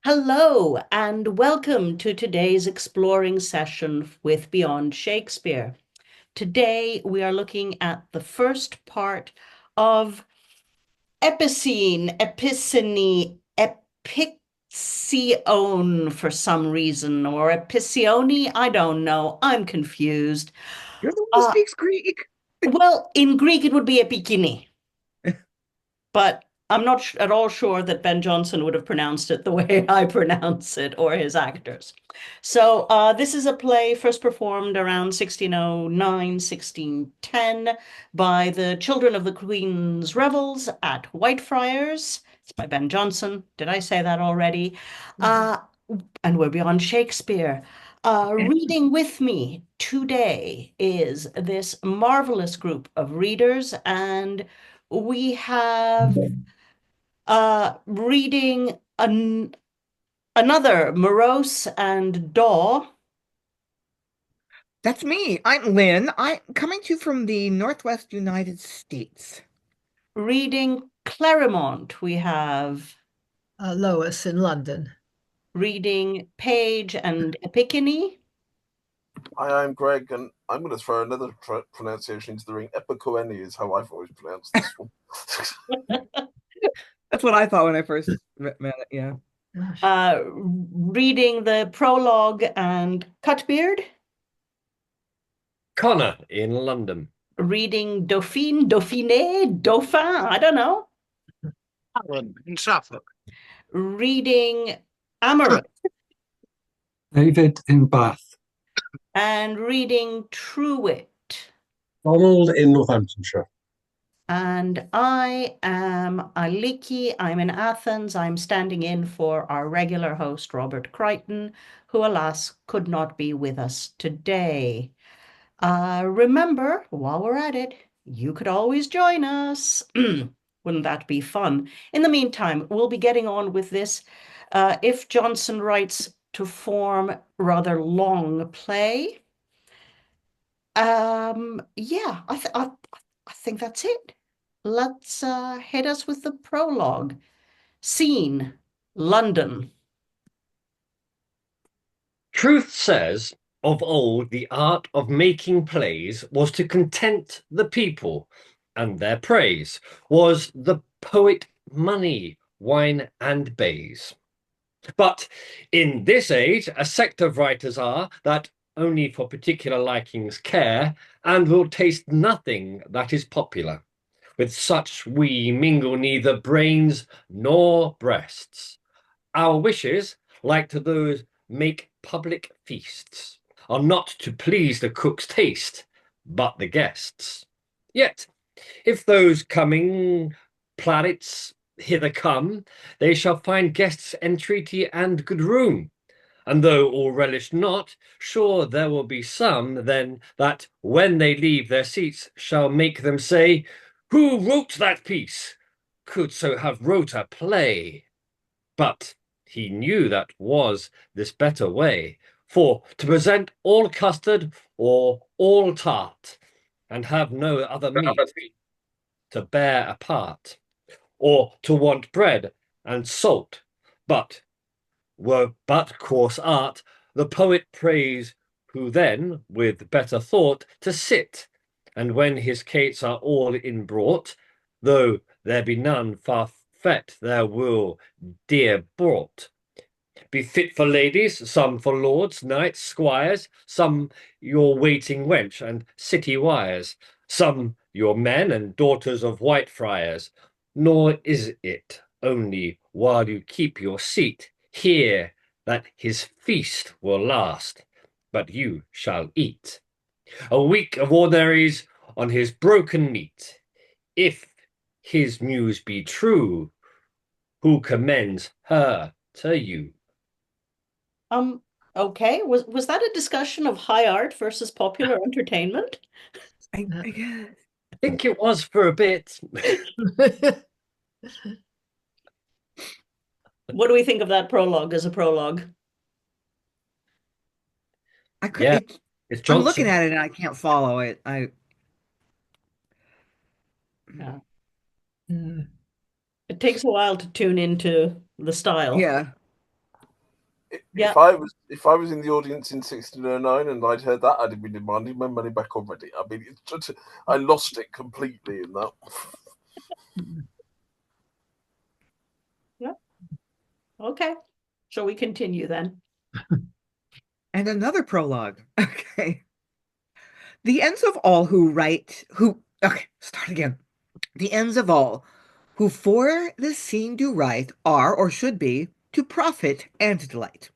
Hello, and welcome to today's exploring session with Beyond Shakespeare. Today, we are looking at the first part of Epicene, Epicene, Epicene for some reason, or Epicene, I don't know. I'm confused. You're the one who Uh, speaks Greek. well, in Greek, it would be Epicene, but I'm not at all sure that Ben Jonson would have pronounced it the way I pronounce it or his actors. So this is a play first performed around 1609, 1610 by the Children of the Queen's Revels at Whitefriars. It's by Ben Jonson. Did I say that already? Mhm. Uh, and we're beyond Shakespeare. Reading with me today is this marvelous group of readers, and we have reading another Morose and Daw, That's me. I'm Lynn. I'm coming to you from the Northwest United States. reading Clerimont. We have Lois in London. reading Page and Epicene. Hi, I'm Greg, and I'm going to throw another pronunciation into the ring. Epicoene is how I've always pronounced this one. That's what I thought when I first met it. Yeah. Reading the prologue and Cutbeard. Connor in London. Reading Dauphine, Dauphiné, Dauphin, I don't know. Alan in Suffolk. Reading Amorous David in Bath. and reading Truewit. Donald in Northamptonshire. And I am Aliki. I'm in Athens. I'm standing in for our regular host, Robert Crighton, who, alas, could not be with us today. Remember, while we're at it, you could always join us. Wouldn't that be fun? In the meantime, we'll be getting on with this. If Jonson writes to form rather long play, yeah, I think that's it. Let's hit us with the prologue. Scene, London. Truth says, of old the art of making plays was to content the people, and their praise was the poet money, wine, and bays. But in this age, a sect of writers are that only for particular likings care, and will taste nothing that is popular. With such we mingle neither brains nor breasts. Our wishes, like to those make public feasts, are not to please the cook's taste, but the guests. Yet, if those coming planets hither come, they shall find guests' entreaty and good room. And though all relish not, sure there will be some then that, when they leave their seats, shall make them say, who wrote that piece? Could so have wrote a play. But he knew that was this better way, for to present all custard or all tart, and have no other meat to bear apart, or to want bread and salt, but were but coarse art, the poet praise, who then, with better thought, to sit, and when his cates are all inbrought, though there be none far fet, there will dear brought. Be fit for ladies, some for lords, knights, squires, some your waiting wench and city wires, some your men and daughters of Whitefriars. Nor is it only while you keep your seat here that his feast will last, but you shall eat a week of ordinaries on his broken meat. If his muse be true, who commends her to you? Okay. Was that a discussion of high art versus popular entertainment? I guess. I think it was for a bit. What do we think of that prologue as a prologue? I could. Yeah, it's I'm looking Jonson. at it and I can't follow it. Yeah. Mm. It takes a while to tune into the style. Yeah. Yeah. If I was in the audience in 1609 and I'd heard that, I'd have been demanding my money back already. I mean, it's just, I lost it completely in that. Yeah. Okay. Shall we continue then? And another prologue. Okay. The ends of all who write, okay, start again. The ends of all who for this scene do write are, or should be, to profit and delight.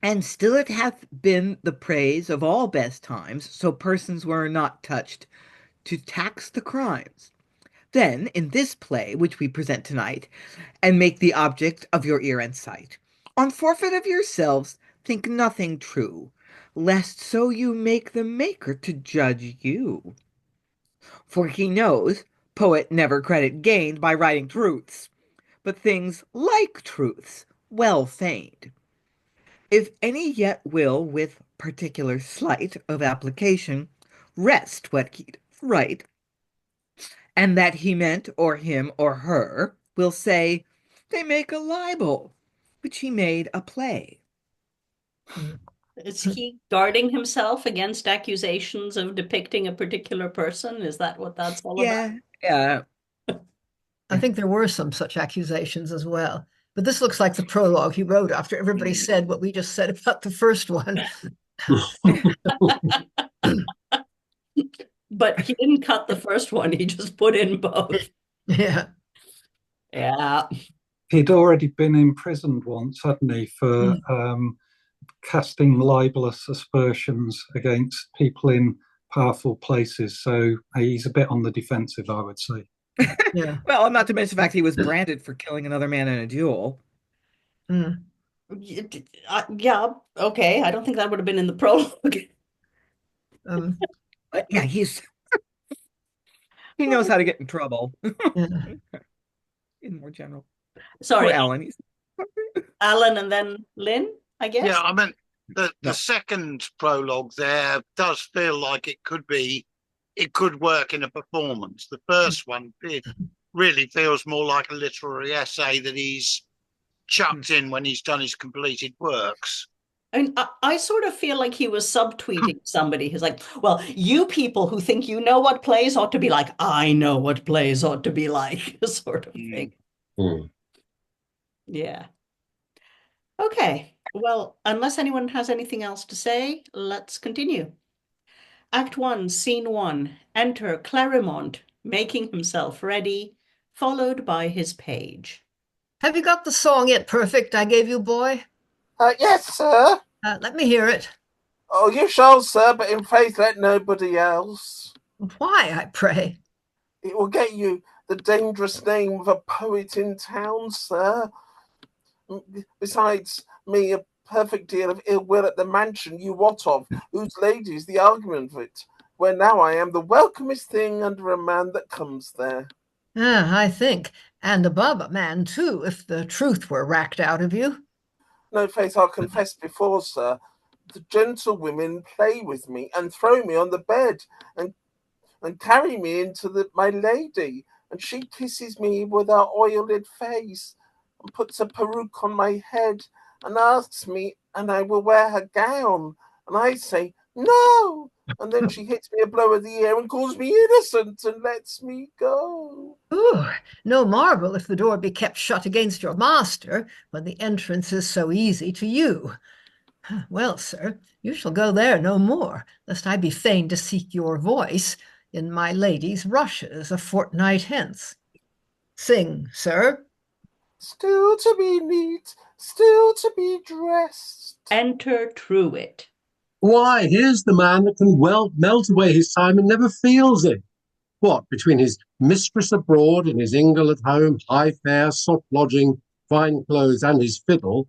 And still it hath been the praise of all best times, so persons were not touched, to tax the crimes. Then, in this play, which we present tonight, and make the object of your ear and sight, on forfeit of yourselves, think nothing true, lest so you make the maker to judge you. For he knows, poet never credit gained by writing truths, but things like truths, well feigned. If any yet will, with particular slight of application, rest what he'd write, and that he meant, or him, or her, will say, they make a libel, which he made a play. Is he guarding himself against accusations of depicting a particular person? Is that what that's all about? Yeah. I think there were some such accusations as well. But this looks like the prologue he wrote after everybody said what we just said about the first one. But he didn't cut the first one, he just put in both. Yeah. Yeah. He'd already been imprisoned once, hadn't he, for casting libelous aspersions against people in powerful places. So he's a bit on the defensive, I would say. Yeah. Well, not to mention the fact he was branded for killing another man in a duel. Mm. Yeah, okay. I don't think that would have been in the prologue. But yeah, he knows how to get in trouble. Yeah. In more general. Sorry, Poor Alan. Alan and then Lynn, I guess. Yeah, I mean, the second prologue there does feel like it could work in a performance. The first one, it really feels more like a literary essay that he's chucked in when he's done his completed works. I mean, I sort of feel like he was subtweeting somebody. He's like, well, you people who think you know what plays ought to be like, I know what plays ought to be like, sort of thing. Yeah. Okay. Well, unless anyone has anything else to say, let's continue. Act 1, Scene 1. Enter Clerimont, making himself ready, followed by his page. Have you got the song yet perfect I gave you, boy? Yes, sir. Let me hear it. Oh, you shall, sir, but in faith let nobody else. Why, I pray? It will get you the dangerous name of a poet in town, sir. Besides me, a perfect deal of ill will at the mansion you wot of, whose lady's the argument of it, where now I am the welcomest thing under a man that comes there. I think, and above a man too, if the truth were racked out of you. No, faith, I'll confess before, sir, the gentlewomen play with me and throw me on the bed and carry me into my lady, and she kisses me with her oiled face and puts a peruke on my head and asks me, and I will wear her gown, and I say, no, and then she hits me a blow of the ear and calls me innocent and lets me go. Ooh, no marvel if the door be kept shut against your master, when the entrance is so easy to you. Well, sir, you shall go there no more, lest I be fain to seek your voice in my lady's rushes a fortnight hence. Sing, sir. Still to be neat, still to be dressed. Enter Truewit. Why, here's the man that can well melt away his time and never feels it. What, between his mistress abroad and his ingle at home, high fare, soft lodging, fine clothes, and his fiddle,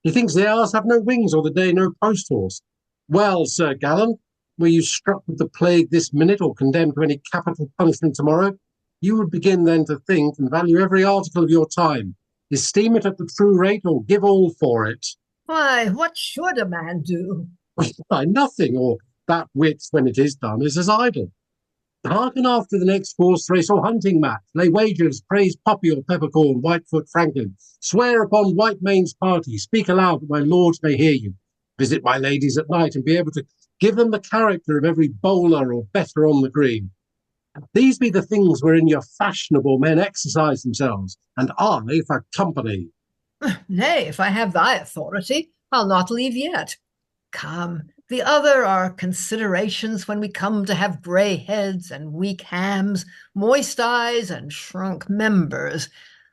he thinks the hours have no wings or the day no post horse. Well, Sir Gallant, were you struck with the plague this minute or condemned to any capital punishment tomorrow, you would begin then to think and value every article of your time, esteem it at the true rate or give all for it. Why, what should a man do? Why, nothing, or that which, when it is done, is as idle. Hearken after the next horse race or hunting match. Lay wagers, praise Poppy or Peppercorn, Whitefoot Franklin. Swear upon White Main's party. Speak aloud that my lords may hear you. Visit my ladies at night and be able to give them the character of every bowler or better on the green. These be the things wherein your fashionable men exercise themselves, and I for company. Nay, if I have thy authority, I'll not leave yet. Come, the other are considerations when we come to have grey heads and weak hams, moist eyes and shrunk members.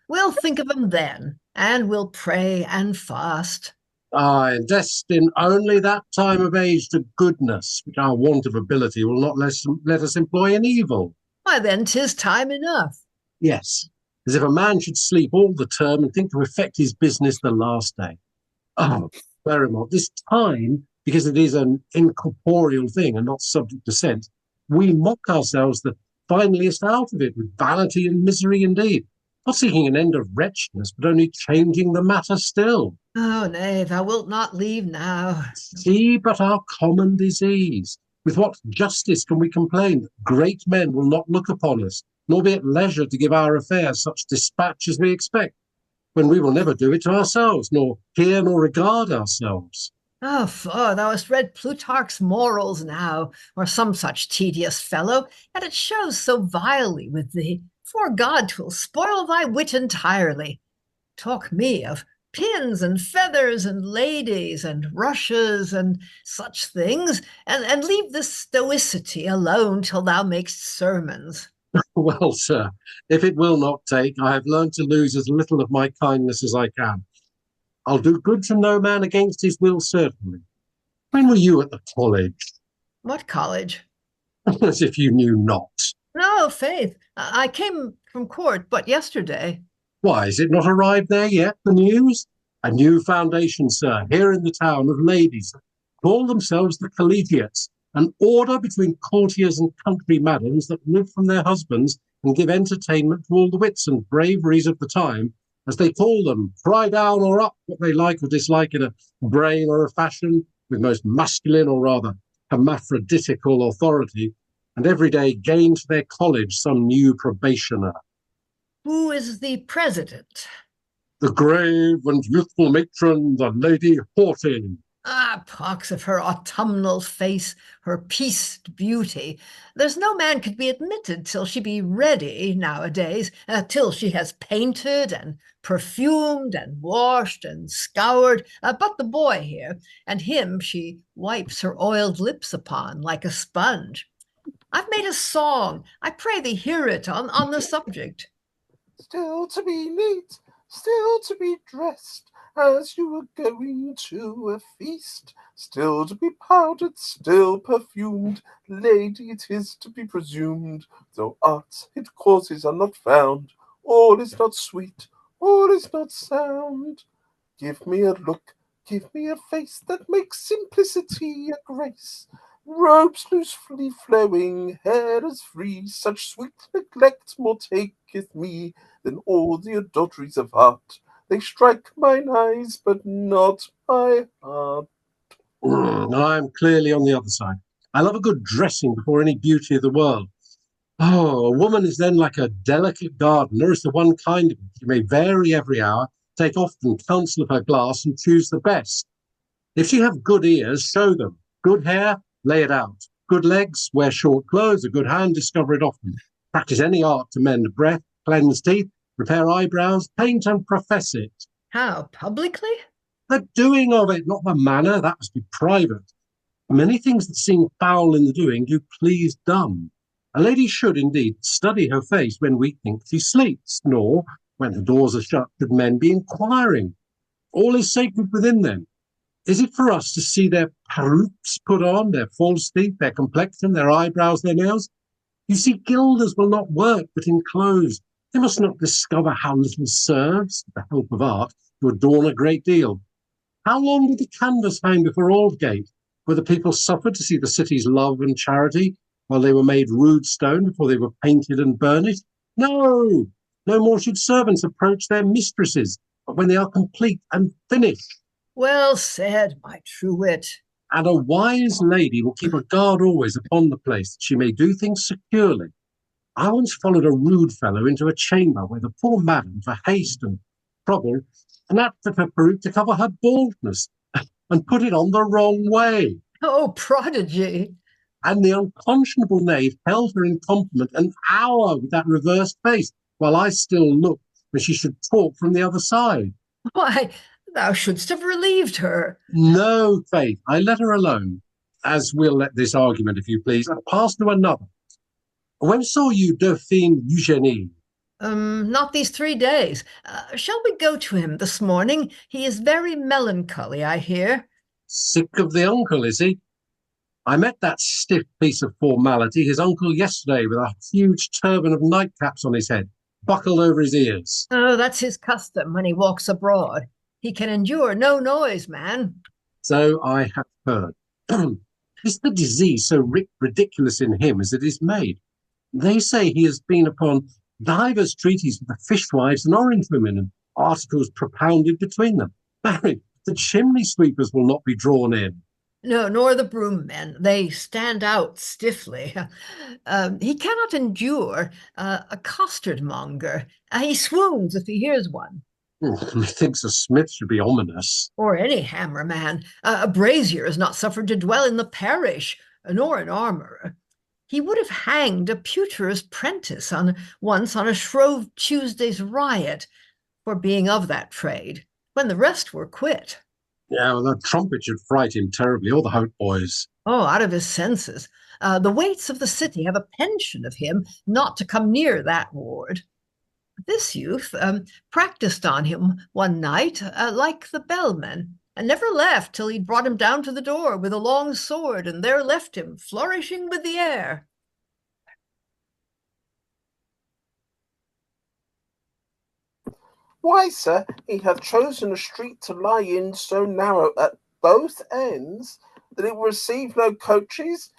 We'll think of them then, and we'll pray and fast. Ay, and destine only that time of age to goodness, which our want of ability will not let us employ in evil. Why, then 'tis time enough. Yes, as if a man should sleep all the term and think to effect his business the last day. Oh, Clerimont, this time, because it is an incorporeal thing and not subject to sense, we mock ourselves the fineliest out of it with vanity and misery indeed, not seeking an end of wretchedness, but only changing the matter still. Oh, nay, thou wilt not leave now. See but our common disease. With what justice can we complain that great men will not look upon us, nor be at leisure to give our affairs such dispatch as we expect, when we will never do it to ourselves, nor hear nor regard ourselves? Oh, thou hast read Plutarch's Morals now, or some such tedious fellow, and it shows so vilely with thee. 'Fore God, 'twill spoil thy wit entirely. Talk me of pins and feathers and ladies and rushes and such things, and leave this stoicity alone till thou makest sermons. Well, sir, if it will not take, I have learned to lose as little of my kindness as I can. I'll do good to no man against his will, certainly. When were you at the college? What college? As if you knew not. No, faith, I came from court but yesterday. Why, is it not arrived there yet, the news? A new foundation, sir, here in the town, of ladies that call themselves the collegiates, an order between courtiers and country madams that live from their husbands and give entertainment to all the wits and braveries of the time, as they call them, cry down or up what they like or dislike in a brain or a fashion, with most masculine or rather hermaphroditical authority, and every day gain to their college some new probationer. Who is the president? The grave and youthful matron, the Lady Haughty. Ah, pox of her autumnal face, her pieced beauty. There's no man could be admitted till she be ready nowadays, till she has painted and perfumed and washed and scoured, but the boy here, and him she wipes her oiled lips upon like a sponge. I've made a song. I pray thee hear it on the subject. Still to be neat, still to be dressed, as you were going to a feast, still to be powdered, still perfumed, lady it is to be presumed, though art's hid causes are not found, all is not sweet, all is not sound. Give me a look, give me a face that makes simplicity a grace, robes loosely flowing, hair as free, such sweet neglect more taketh me than all the adulteries of art. They strike mine eyes, but not my heart. I am clearly on the other side. I love a good dressing before any beauty of the world. Oh, a woman is then like a delicate garden. There is the one kind of it. She may vary every hour, take often counsel of her glass, and choose the best. If she have good ears, show them. Good hair, lay it out. Good legs, wear short clothes. A good hand, discover it often. Practice any art to mend breath, cleanse teeth, repair eyebrows, paint and profess it. How, publicly? The doing of it, not the manner, that must be private. Many things that seem foul in the doing do please dumb. A lady should indeed study her face when we think she sleeps, nor, when the doors are shut, should men be inquiring. All is sacred within them. Is it for us to see their perukes put on, their false teeth, their complexion, their eyebrows, their nails? You see, gilders will not work but in clothes. They must not discover how little serves, with the help of art, to adorn a great deal. How long did the canvas hang before Aldgate, where the people suffered to see the city's love and charity, while they were made rude stone before they were painted and burnished? No! No more should servants approach their mistresses, but when they are complete and finished. Well said, my Truewit. And a wise lady will keep a guard always upon the place, that she may do things securely. I once followed a rude fellow into a chamber where the poor madam, for haste and trouble, snapped at her peruke to cover her baldness, and put it on the wrong way. Oh, prodigy! And the unconscionable knave held her in compliment an hour with that reversed face, while I still looked when she should talk from the other side. Why, thou shouldst have relieved her. No, Faith, I let her alone, as we'll let this argument, if you please, and pass to another. When saw you Dauphine Eugenie? Not these 3 days. Shall we go to him this morning? He is very melancholy, I hear. Sick of the uncle, is he? I met that stiff piece of formality, his uncle, yesterday, with a huge turban of nightcaps on his head, buckled over his ears. Oh, that's his custom when he walks abroad. He can endure no noise, man. So I have heard. Is the disease so ridiculous in him as it is made? They say he has been upon divers treaties with the fishwives and orange women, and articles propounded between them. Marry, the chimney sweepers will not be drawn in. No, nor the broom men. They stand out stiffly. He cannot endure a custard monger. He swoons if he hears one. Methinks a smith should be ominous. Or any hammerman. A brazier is not suffered to dwell in the parish, nor an armourer. He would have hanged a pewterer's prentice once on a Shrove Tuesday's riot for being of that trade, when the rest were quit. Yeah, well, the trumpet should fright him terribly, or the hautboys. Oh, out of his senses. The waits of the city have a pension of him not to come near that ward. This youth practised on him one night like the bellman, and never left till he'd brought him down to the door with a long sword, and there left him flourishing with the air. Why, sir, he hath chosen a street to lie in so narrow at both ends that it will receive no coaches,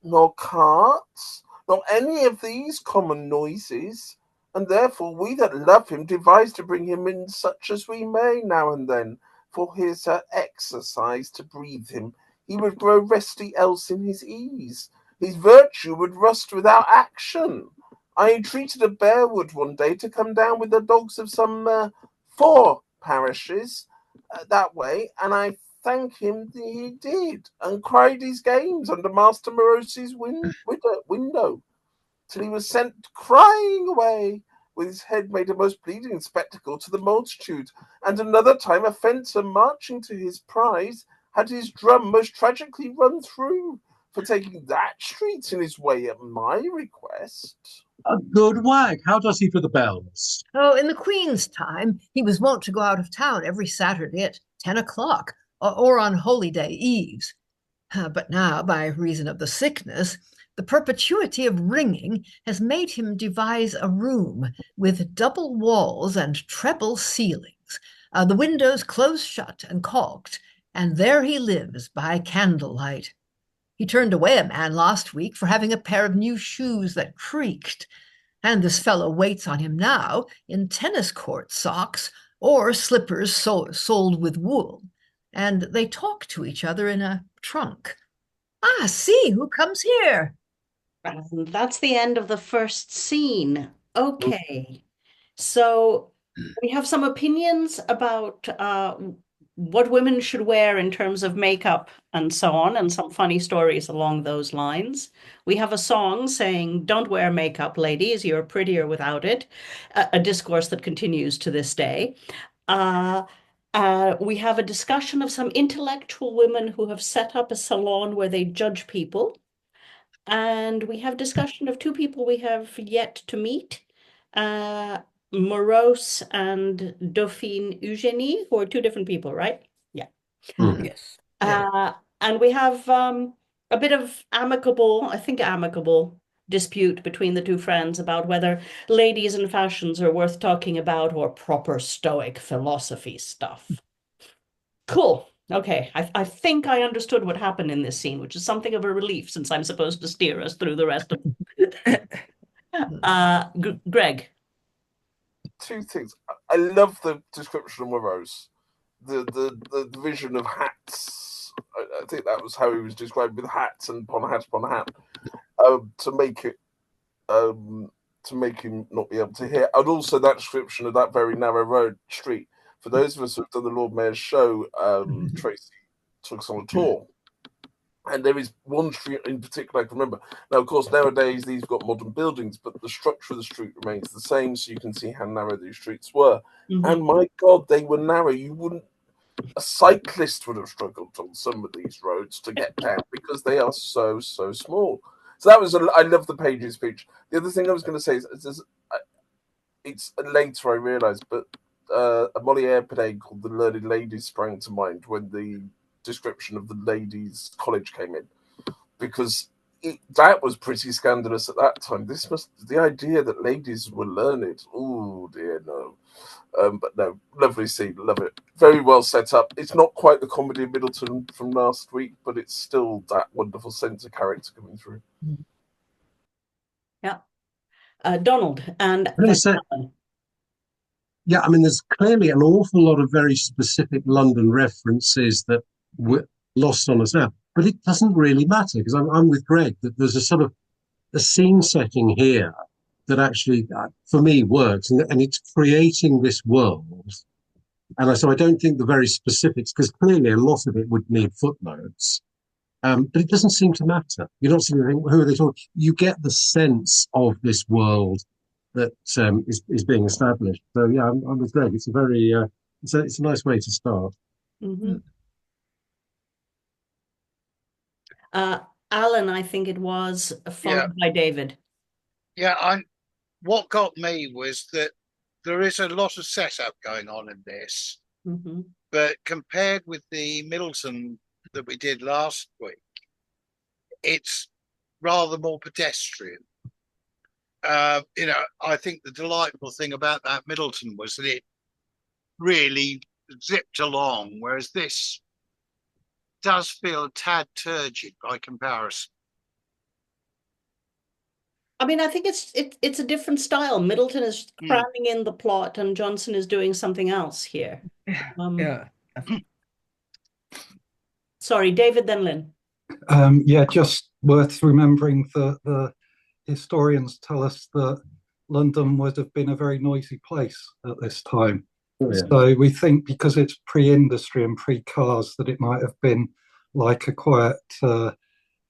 nor carts, nor any of these common noises, and therefore we that love him devise to bring him in such as we may now and then, for his exercise to breathe him. He would grow resty else in his ease. His virtue would rust without action. I entreated a bearwood one day to come down with the dogs of some 4 parishes that way, and I thank him that he did, and cried his games under Master Morose's window, till he was sent crying away, with his head made a most bleeding spectacle to the multitude. And another time a fencer marching to his prize had his drum most tragically run through, for taking that street in his way at my request. A good wag. How does he for the bells? Oh, in the Queen's time, he was wont to go out of town every Saturday at 10 o'clock, or on holy day eves. But now, by reason of the sickness, the perpetuity of ringing has made him devise a room with double walls and treble ceilings, the windows close shut and caulked, and there he lives by candlelight. He turned away a man last week for having a pair of new shoes that creaked, and this fellow waits on him now in tennis court socks or slippers soled with wool, and they talk to each other in a trunk. Ah, see who comes here. And that's the end of the first scene. Okay. So we have some opinions about what women should wear in terms of makeup and so on, and some funny stories along those lines. We have a song saying, "Don't wear makeup, ladies, you're prettier without it," a discourse that continues to this day. We have a discussion of some intellectual women who have set up a salon where they judge people. And we have discussion of 2 people we have yet to meet, Morose and Dauphine Eugenie, who are 2 different people, right? Yeah. Yes. And we have a bit of amicable dispute between the 2 friends about whether ladies and fashions are worth talking about or proper Stoic philosophy stuff. Cool. Okay, I think I understood what happened in this scene, which is something of a relief since I'm supposed to steer us through the rest of Greg. 2 things. I love the description of Morose. The vision of hats I think that was how he was described, with hats and upon hat upon hat, to make it to make him not be able to hear. And also that description of that very narrow road street. For those of us who've done the Lord Mayor's show, Tracy took us on a tour. And there is one street in particular I can remember. Now, of course, nowadays these have got modern buildings, but the structure of the street remains the same, so you can see how narrow these streets were. And my God, they were narrow. A cyclist would have struggled on some of these roads to get down because they are so small. So that was, I love the Page's speech. The other thing I was going to say is it's later I realised, but a Moliere play called The Learned Ladies sprang to mind when the description of the ladies' college came in, because that was pretty scandalous at that time. The idea that ladies were learned. Oh dear, no. But no, lovely scene, love it. Very well set up. It's not quite the comedy of Middleton from last week, but it's still that wonderful sense of character coming through. Yeah. Donald and yeah, I mean, there's clearly an awful lot of very specific London references that were lost on us now, but it doesn't really matter, because I'm with Greg that there's a sort of a scene setting here that actually, for me, works, and it's creating this world. And so I don't think the very specifics, because clearly a lot of it would need footnotes, but it doesn't seem to matter. You're not seeing anything, who are they talking? You get the sense of this world that is being established. So yeah, I'm with Greg. It's a very it's a nice way to start. Alan, I think it was, followed by David. Yeah, what got me was that there is a lot of setup going on in this, but compared with the Middleton that we did last week, it's rather more pedestrian. I think the delightful thing about that Middleton was that it really zipped along, whereas this does feel a tad turgid by comparison. I mean, I think it's a different style. Middleton is cramming in the plot, and Jonson is doing something else here. Sorry, David, then Lynn. Yeah, just worth remembering that the historians tell us that London would have been a very noisy place at this time. Oh, yeah. So we think because it's pre-industry and pre-cars that it might have been like a quiet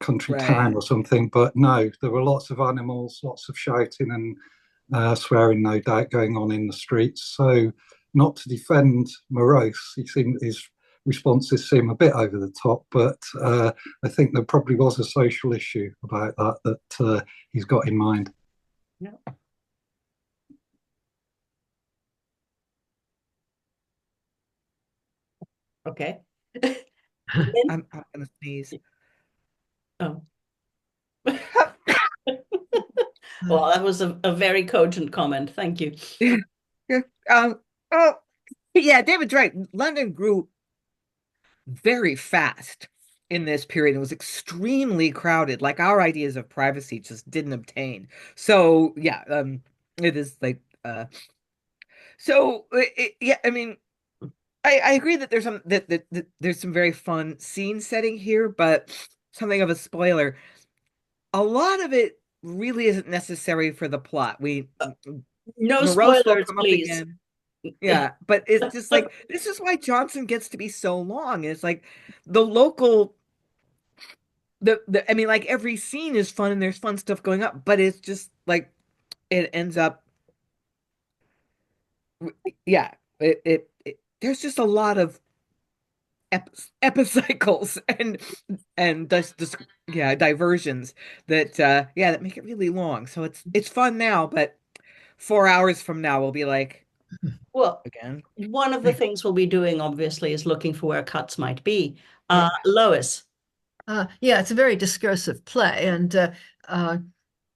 country town or something, but no, there were lots of animals, lots of shouting and swearing, no doubt, going on in the streets. So not to defend Morose, his responses seem a bit over the top, but I think there probably was a social issue about that he's got in mind. Yeah. Okay. I'm gonna sneeze. Oh. Well, that was a very cogent comment. Thank you. Yeah, David's right. London grew very fast in this period. It was extremely crowded. Like, our ideas of privacy just didn't obtain. So yeah, it is like yeah, I mean, I agree that there's some that there's some very fun scene setting here, but something of a spoiler. A lot of it really isn't necessary for the plot. No spoilers, please. Yeah, but it's just like, this is why Jonson gets to be so long. It's like the local, I mean, like, every scene is fun and there's fun stuff going up, but it's just like it ends up. Yeah, there's just a lot of epicycles and diversions that make it really long. So it's fun now, but 4 hours from now we'll be like, well, again. One of the things we'll be doing, obviously, is looking for where cuts might be. Lois. Yeah, it's a very discursive play, and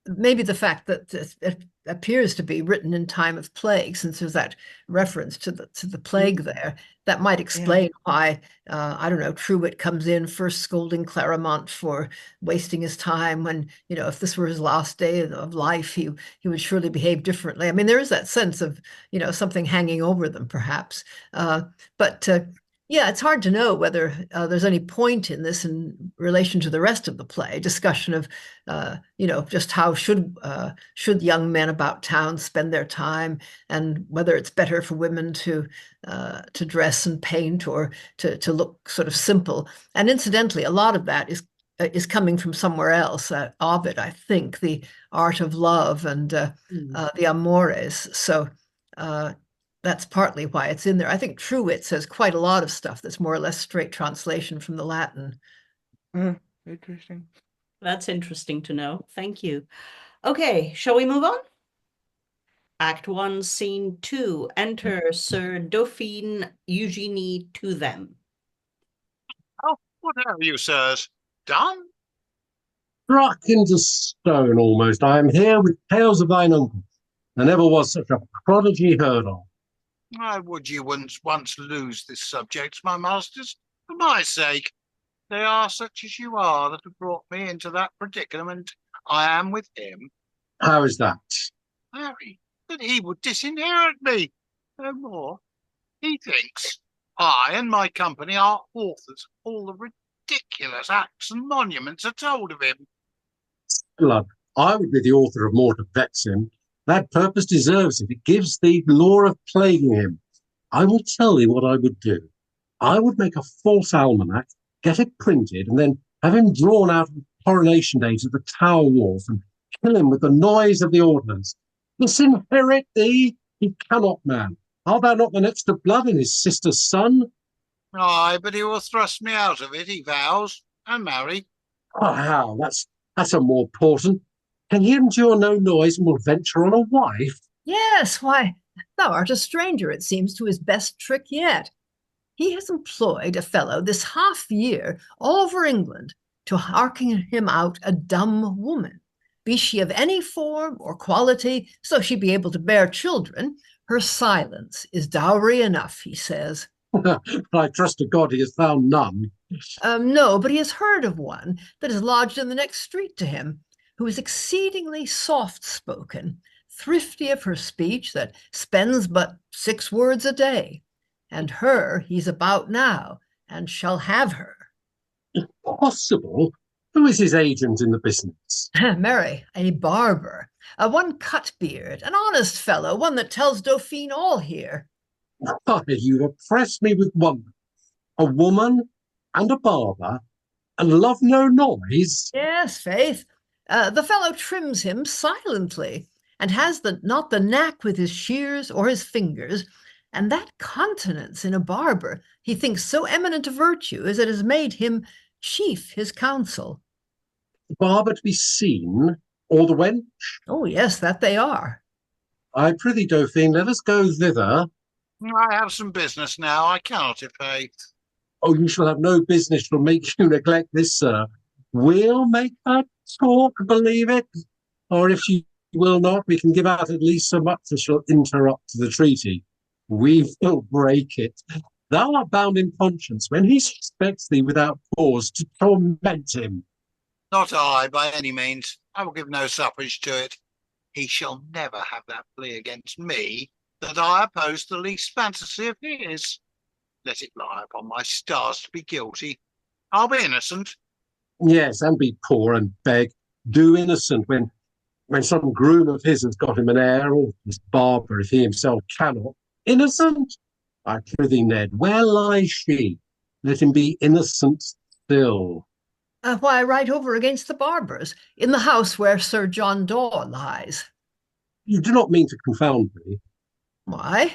maybe the fact that it appears to be written in time of plague, since there's that reference to the plague there, that might explain why, I don't know, Truewit comes in first scolding Clerimont for wasting his time, when, if this were his last day of life, he would surely behave differently. I mean, there is that sense of, something hanging over them, perhaps. But Yeah, it's hard to know whether there's any point in this in relation to the rest of the play. Discussion of, just how should young men about town spend their time, and whether it's better for women to dress and paint or to look sort of simple. And incidentally, a lot of that is coming from somewhere else. Ovid, I think, the art of love and the Amores. So. That's partly why it's in there. I think Truewit says quite a lot of stuff that's more or less straight translation from the Latin. Interesting. That's interesting to know. Thank you. Okay, shall we move on? Act 1, Scene 2. Enter Sir Dauphine Eugenie to them. Oh, what have you, sirs, done? Struck into stone almost. I am here with tales of thine uncle. There never was such a prodigy heard of. I would you wouldn't once lose this subject, my masters, for my sake. They are such as you are that have brought me into that predicament. I am with him. How is that? Harry, that he would disinherit me. No more. He thinks I and my company are authors of all the ridiculous acts and monuments are told of him. Blood, I would be the author of more to vex him. That purpose deserves it. It gives the law of plaguing him. I will tell thee what I would do. I would make a false almanac, get it printed, and then have him drawn out of coronation day to the Tower Wharf and kill him with the noise of the ordnance. Disinherit thee? He cannot, man. Art thou not the next of blood and his sister's son? Aye, but he will thrust me out of it, he vows, and marry. Oh, how? That's a more portent. Can he endure no noise and will venture on a wife? Yes, why, thou art a stranger, it seems, to his best trick yet. He has employed a fellow this half year all over England to hearken him out a dumb woman. Be she of any form or quality, so she be able to bear children, her silence is dowry enough, he says. I trust to God he has found none. No, but he has heard of one that is lodged in the next street to him, who is exceedingly soft-spoken, thrifty of her speech, that spends but 6 words a day. And her he's about now, and shall have her. Impossible? Who is his agent in the business? Marry, a barber, one Cutbeard, an honest fellow, one that tells Dauphine all here. Why, you oppress me with wonder. A woman and a barber, and love no noise? Yes, faith. The fellow trims him silently, and has not the knack with his shears or his fingers, and that continence in a barber he thinks so eminent a virtue as it has made him chief his counsel. The barber to be seen, or the wench? Oh, yes, that they are. I prithee, Dauphine, let us go thither. I have some business now, I cannot effay. Oh, you shall have no business to make you neglect this, sir. We'll make her talk, believe it. Or if she will not, we can give out at least so much as shall interrupt the treaty. We will break it. Thou art bound in conscience when he suspects thee without cause to torment him. Not I, by any means. I will give no suffrage to it. He shall never have that plea against me that I oppose the least fantasy of his. Let it lie upon my stars to be guilty. I'll be innocent. Yes, and be poor and beg. Do innocent when some groom of his has got him an heir, or this barber if he himself cannot. Innocent? I prithee, Ned, where lies she? Let him be innocent still. Why, right over against the barber's, in the house where Sir John Daw lies. You do not mean to confound me. Why?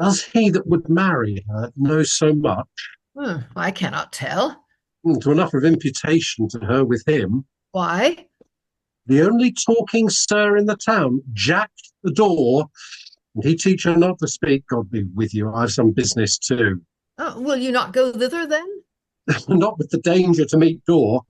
Does he that would marry her know so much? I cannot tell. To enough of imputation to her with him. Why? The only talking sir in the town, Jack the door, and he teach her not to speak. God be with you, I've some business too. Will you not go thither then? Not with the danger to meet Daw,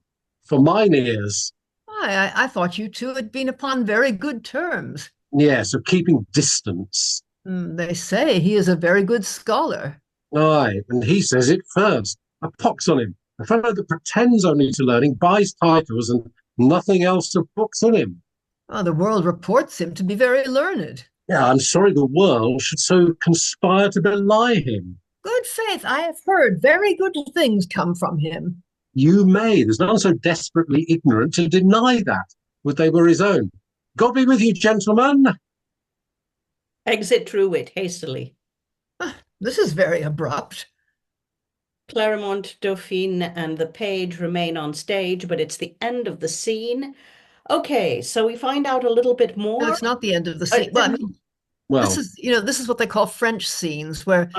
for mine ears. Why, I thought you two had been upon very good terms. Yes, of keeping distance. They say he is a very good scholar. Aye, and he says it first. A pox on him. A fellow that pretends only to learning, buys titles and nothing else of books in him. The world reports him to be very learned. Yeah, I'm sorry the world should so conspire to belie him. Good faith, I have heard very good things come from him. You may. There's none so desperately ignorant to deny that, would they were his own. God be with you, gentlemen. Exit Truewit hastily. This is very abrupt. Clerimont, Dauphine, and the page remain on stage, but it's the end of the scene. Okay, so we find out a little bit more. No, it's not the end of the scene. Well, I mean, this is what they call French scenes, where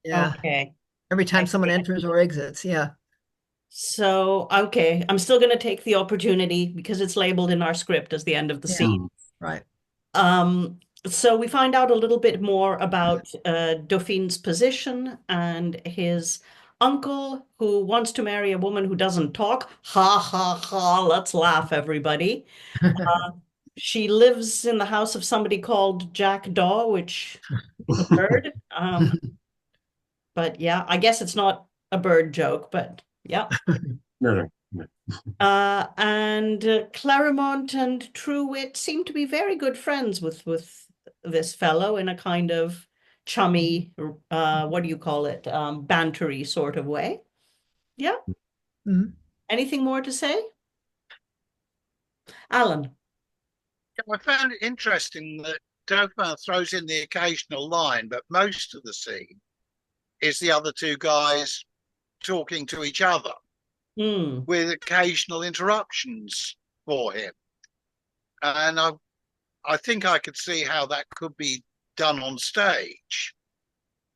yeah, okay. Every time someone enters or exits, yeah. So, okay, I'm still going to take the opportunity because it's labeled in our script as the end of the scene. Right. So we find out a little bit more about Dauphine's position and his uncle who wants to marry a woman who doesn't talk. Ha, ha, ha. Let's laugh, everybody. She lives in the house of somebody called Jack Daw, which is a bird. But yeah, I guess it's not a bird joke, but yeah. No. And Clerimont and Truewit seem to be very good friends with this fellow in a kind of chummy, what do you call it, bantery sort of way. Yeah. Mm-hmm. Anything more to say? Alan? I found it interesting that Dauphine throws in the occasional line, but most of the scene is the other two guys talking to each other with occasional interruptions for him. And I think I could see how that could be done on stage.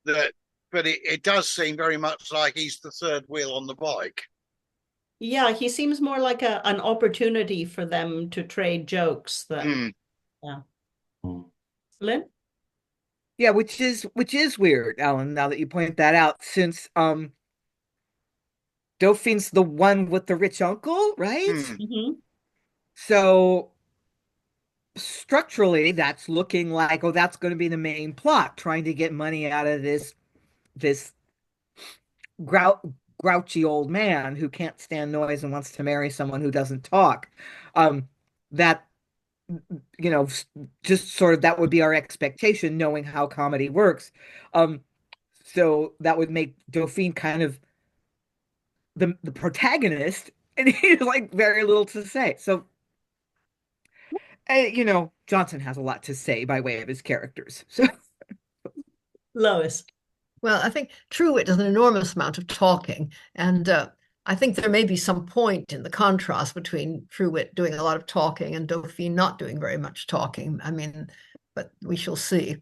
But it does seem very much like he's the third wheel on the bike. Yeah, he seems more like an opportunity for them to trade jokes than Lynn? Yeah, which is weird, Alan, now that you point that out, since Dauphine's the one with the rich uncle, right? Mm-hmm. So structurally, that's looking like, that's going to be the main plot, trying to get money out of this grouchy old man who can't stand noise and wants to marry someone who doesn't talk. That, just sort of that would be our expectation, knowing how comedy works. So that would make Dauphine kind of the protagonist, and he has like very little to say. So, Jonson has a lot to say by way of his characters. So, Lois. Well, I think Truewit does an enormous amount of talking, and I think there may be some point in the contrast between Truewit doing a lot of talking and Dauphine not doing very much talking. I mean, but we shall see.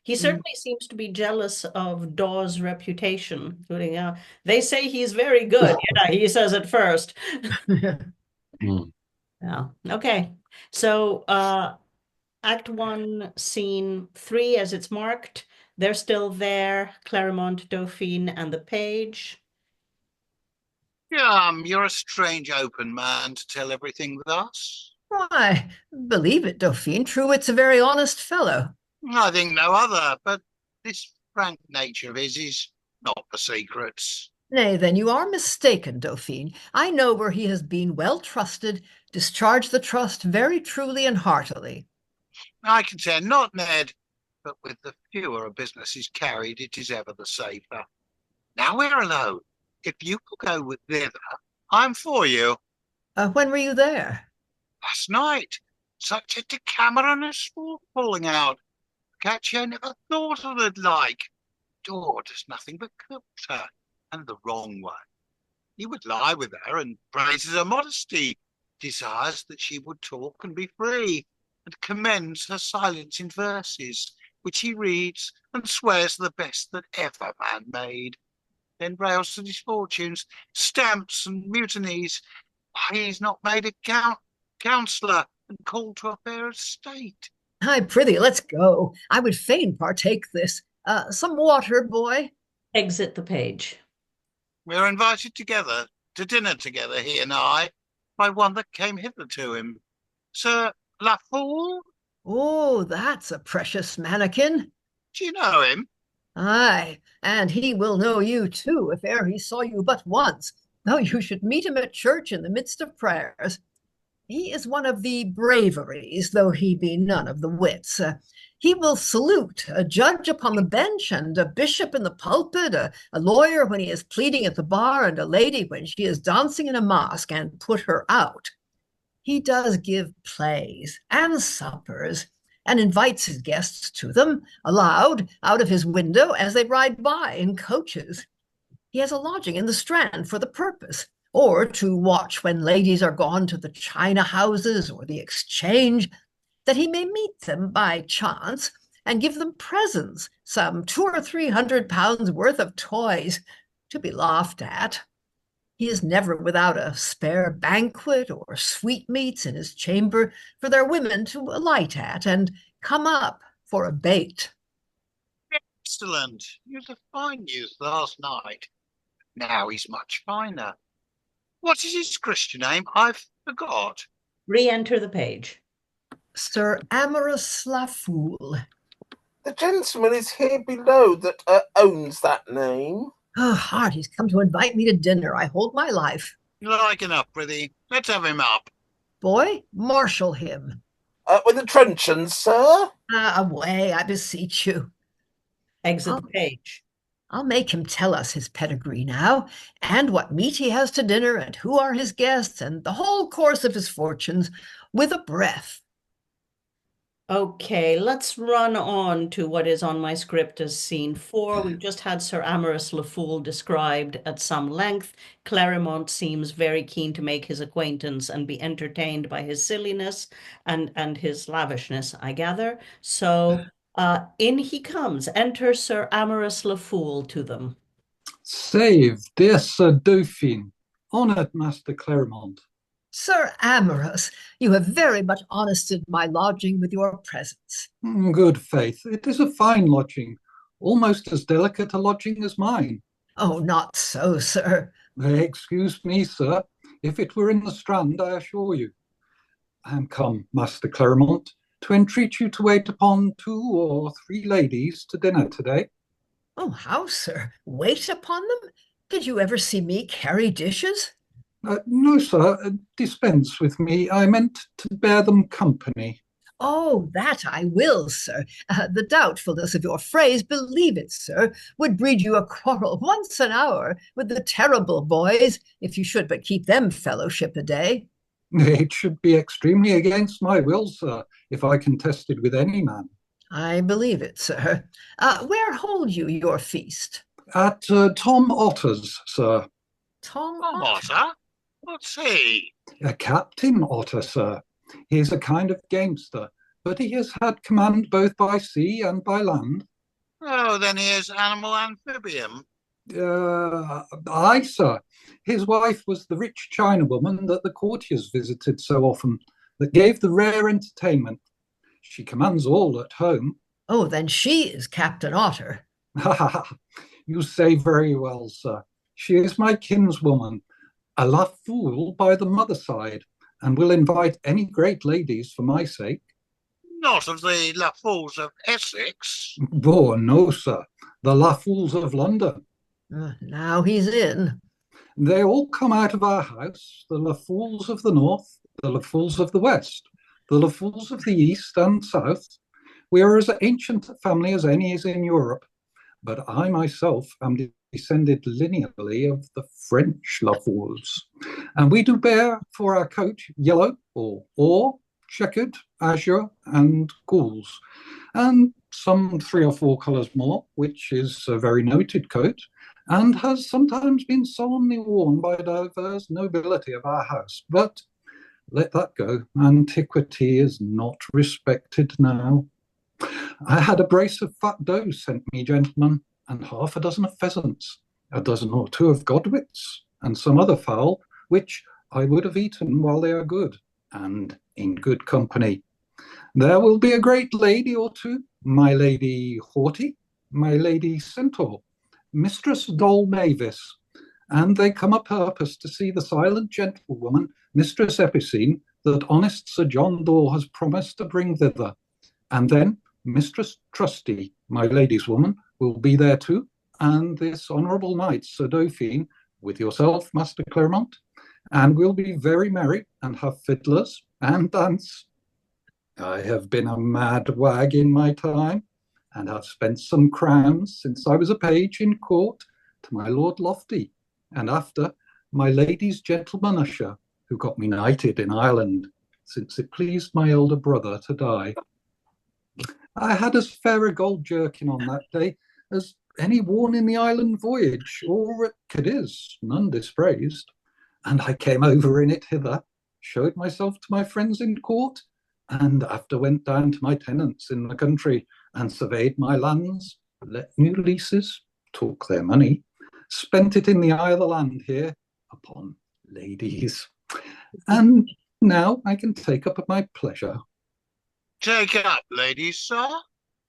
He certainly seems to be jealous of Daw's reputation, including they say he's very good. He says at first. Yeah. Okay. So Act 1, Scene 3, as it's marked, they're still there, Clerimont, Dauphine, and the page. You're a strange open man to tell everything thus. Why, believe it, Dauphine, Truewit's a very honest fellow. I think no other, but this frank nature of his is not for secrets. Nay, then you are mistaken, Dauphine. I know where he has been well trusted, discharged the trust very truly and heartily. I contend not, Ned, but with the fewer a business is carried, it is ever the safer. Now we're alone. If you will go thither, I'm for you. When were you there? Last night. Such a Decameronous falling out. Catch you never thought of it like. Door does nothing but court her, and the wrong way. He would lie with her and praises her modesty, desires that she would talk and be free, and commends her silence in verses, which he reads and swears the best that ever man made. Then rails at his fortunes, stamps and mutinies. Why he's not made a counsellor and called to a fair estate. Ay, prithee, let's go. I would fain partake this. Some water, boy. Exit the page. We're invited together, to dinner together, he and I, by one that came hither to him. Sir La Fool? Oh, that's a precious mannikin. Do you know him? Aye, and he will know you too, if e'er he saw you but once, though you should meet him at church in the midst of prayers. He is one of the braveries, though he be none of the wits. He will salute a judge upon the bench and a bishop in the pulpit, a lawyer when he is pleading at the bar, and a lady when she is dancing in a masque, and put her out. He does give plays and suppers, and invites his guests to them, aloud, out of his window, as they ride by in coaches. He has a lodging in the Strand for the purpose, or to watch when ladies are gone to the China houses or the Exchange, that he may meet them by chance and give them presents, some 200 or 300 pounds worth of toys, to be laughed at. He is never without a spare banquet or sweetmeats in his chamber for their women to alight at and come up for a bait. Excellent. He was a fine youth last night. Now he's much finer. What is his Christian name? I've forgot. Re-enter the page. Sir Amorous La Foule. The gentleman is here below that owns that name. Oh, Hart, he's come to invite me to dinner. I hold my life. Like enough, Prithee. Let's have him up. Boy, marshal him. With the truncheons, sir? Away, I beseech you. Exit the page. I'll make him tell us his pedigree now, and what meat he has to dinner, and who are his guests, and the whole course of his fortunes, with a breath. Okay, let's run on to what is on my script as scene 4. We've just had Sir Amorous Le Foule described at some length. Clerimont seems very keen to make his acquaintance and be entertained by his silliness and his lavishness, I gather. So in he comes. Enter Sir Amorous Le Foule to them. Save, dear Sir Dauphine, honoured Master Clerimont. Sir Amorous, you have very much honested my lodging with your presence. Good faith, it is a fine lodging, almost as delicate a lodging as mine. Oh, not so, sir. Excuse me, sir, if it were in the Strand, I assure you. I am come, Master Clerimont, to entreat you to wait upon 2 or 3 ladies to dinner today. Oh, how, sir? Wait upon them? Did you ever see me carry dishes? No, sir, dispense with me. I meant to bear them company. Oh, that I will, sir. The doubtfulness of your phrase, believe it, sir, would breed you a quarrel once an hour with the terrible boys, if you should but keep them fellowship a day. It should be extremely against my will, sir, if I contested with any man. I believe it, sir. Where hold you your feast? At Tom Otter's, sir. Tom Otter? What's he? A Captain Otter, sir. He is a kind of gamester, but he has had command both by sea and by land. Oh, then he is animal amphibian. Aye, sir. His wife was the rich Chinawoman that the courtiers visited so often, that gave the rare entertainment. She commands all at home. Oh, then she is Captain Otter. Ha ha ha! You say very well, sir. She is my kinswoman, a La Foule by the mother side, and will invite any great ladies for my sake. Not of the La Foules of Essex. Oh, no, sir. The La Foules of London. Now he's in. They all come out of our house, the La Foules of the north, the La Foules of the west, the La Foules of the east and south. We are as ancient a family as any is in Europe, but I myself am descended lineally of the French La Foules, and we do bear for our coat yellow or checkered, azure, and gules, and some 3 or 4 colours more, which is a very noted coat, and has sometimes been solemnly worn by divers nobility of our house. But let that go. Antiquity is not respected now. I had a brace of fat doe sent me, gentlemen, and 6 of pheasants, 12 or 2 of godwits, and some other fowl, which I would have eaten while they are good, and in good company. There will be a great lady or 2, my Lady Haughty, my Lady Centaur, Mistress Doll Mavis, and they come a purpose to see the silent gentlewoman, Mistress Epicene, that honest Sir John Daw has promised to bring thither. And then Mistress Trusty, my lady's woman, will be there too, and this honourable knight, Sir Dauphine, with yourself, Master Clerimont, and we'll be very merry and have fiddlers and dance. I have been a mad wag in my time, and have spent some crowns since I was a page in court to my Lord Lofty, and after my lady's gentleman usher, who got me knighted in Ireland, since it pleased my elder brother to die. I had as fair a gold jerkin on that day as any worn in the island voyage, or at Cadiz, none dispraised. And I came over in it hither, showed myself to my friends in court, and after went down to my tenants in the country, and surveyed my lands, let new leases, took their money, spent it in the eye of the land here upon ladies. And now I can take up at my pleasure. Take up, ladies, sir.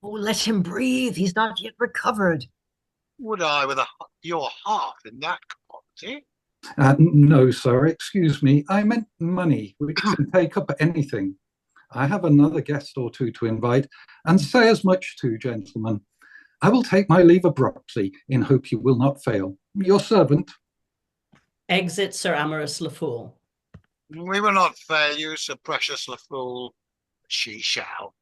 Oh, let him breathe. He's not yet recovered. Would I with your heart in that commodity? No, sir, excuse me. I meant money, which can take up anything. I have another guest or two to invite, and say as much to, gentlemen. I will take my leave abruptly, in hope you will not fail. Your servant. Exit Sir Amorous le Fool. We will not fail you, Sir Precious le Fool. She shall,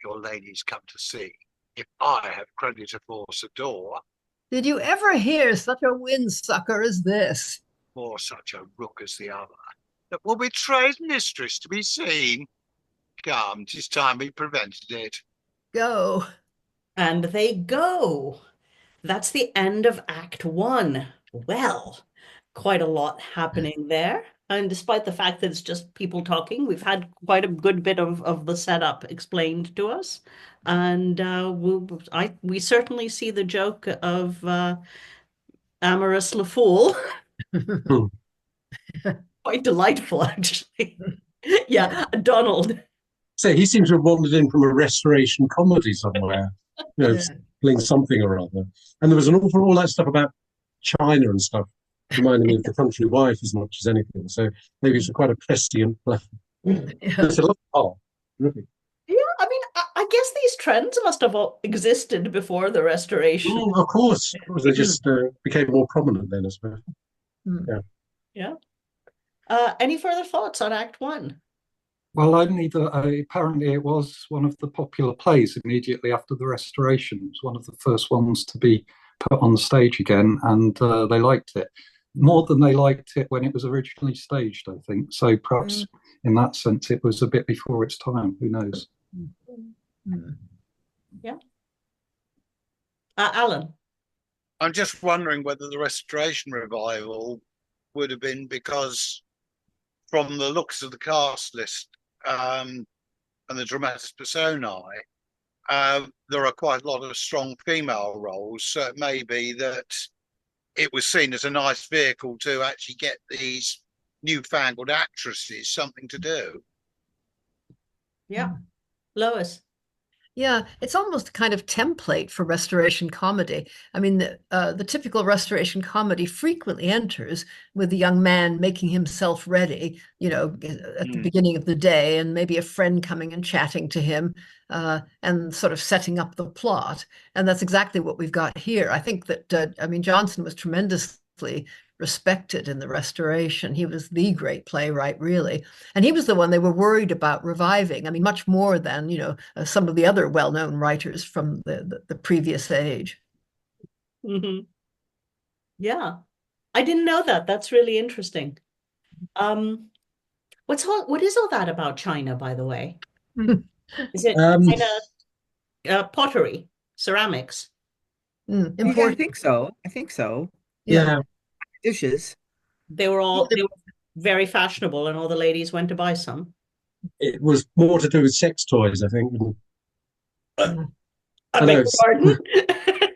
your ladies come to see, if I have credit to force a door. Did you ever hear such a windsucker as this? Or such a rook as the other, that will betray his mistress to be seen? Come, 'tis time we prevented it. Go. And they go. That's the end of Act 1. Well, quite a lot happening there. And despite the fact that it's just people talking, we've had quite a good bit of the setup explained to us. And we certainly see the joke of Amorous le Fool. Quite delightful, actually. Yeah, Donald. So he seems to have wandered in from a restoration comedy somewhere, playing something or other. And there was an awful all that stuff about China and stuff, reminding me of The Country Wife as much as anything. So maybe it's quite a prescient play. It's a lot of art. Really. Yeah, I mean, I guess these trends must have all existed before the restoration. Of course. They just became more prominent then, I suppose. Yeah. Any further thoughts on Act 1? Well, apparently it was one of the popular plays immediately after the restoration. It was one of the first ones to be put on the stage again, and they liked it more than they liked it when it was originally staged, I think. So perhaps in that sense it was a bit before its time. Who knows? Yeah. Alan? I'm just wondering whether the restoration revival would have been because, from the looks of the cast list and the dramatis personae, there are quite a lot of strong female roles. So it may be that it was seen as a nice vehicle to actually get these newfangled actresses something to do. Yeah. Lois? Yeah, it's almost a kind of template for restoration comedy. I mean, the typical restoration comedy frequently enters with the young man making himself ready, at the beginning of the day, and maybe a friend coming and chatting to him, and sort of setting up the plot. And that's exactly what we've got here. I think that, Jonson was tremendously respected in the restoration. He was the great playwright, really. And he was the one they were worried about reviving. I mean, much more than, some of the other well-known writers from the previous age. Mm-hmm. Yeah. I didn't know that. That's really interesting. What is all that about China, by the way? Is it China pottery, ceramics? Yeah, I think so. Yeah. Dishes. They were very fashionable, and all the ladies went to buy some. It was more to do with sex toys, I think. I beg your pardon?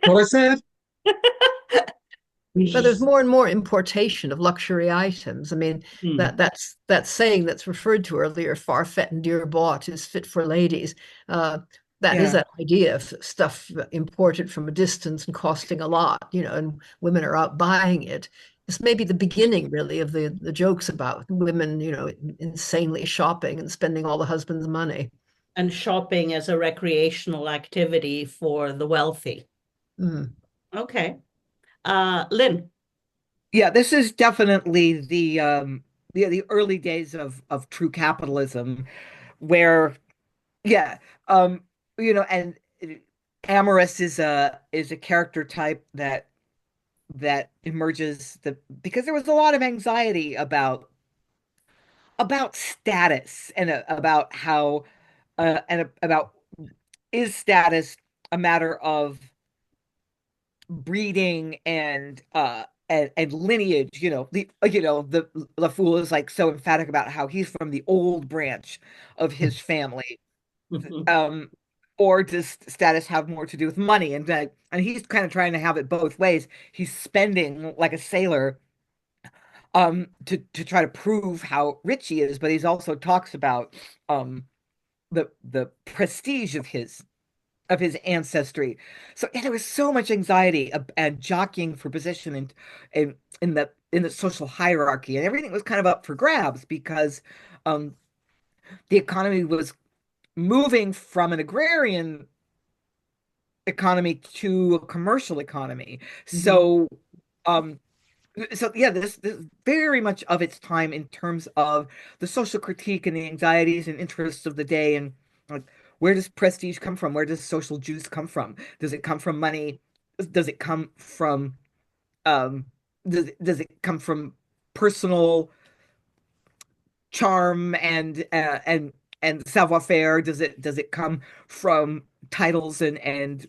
What I said. But there's more and more importation of luxury items. I mean, that saying that's referred to earlier, "Far-fet and dear bought is fit for ladies." That is that idea of stuff imported from a distance and costing a lot, and women are out buying it. It's maybe the beginning, really, of the jokes about women, insanely shopping and spending all the husband's money. And shopping as a recreational activity for the wealthy. Okay. Lynn? Yeah, this is definitely the early days of true capitalism, where Yeah. And Amorous is a character type that emerges because there was a lot of anxiety about status and about how about is status a matter of breeding and lineage. The fool is like so emphatic about how he's from the old branch of his family. Or does status have more to do with money? And he's kind of trying to have it both ways. He's spending like a sailor to try to prove how rich he is, but he's also talks about the prestige of his ancestry. So there was so much anxiety and jockeying for position in the social hierarchy, and everything was kind of up for grabs because the economy was moving from an agrarian economy to a commercial economy. So yeah, this very much of its time in terms of the social critique and the anxieties and interests of the day, and like, where does prestige come from? Where does social juice come from? Does it come from money? Does it come from does it come from personal charm and savoir-faire? Does it come from titles and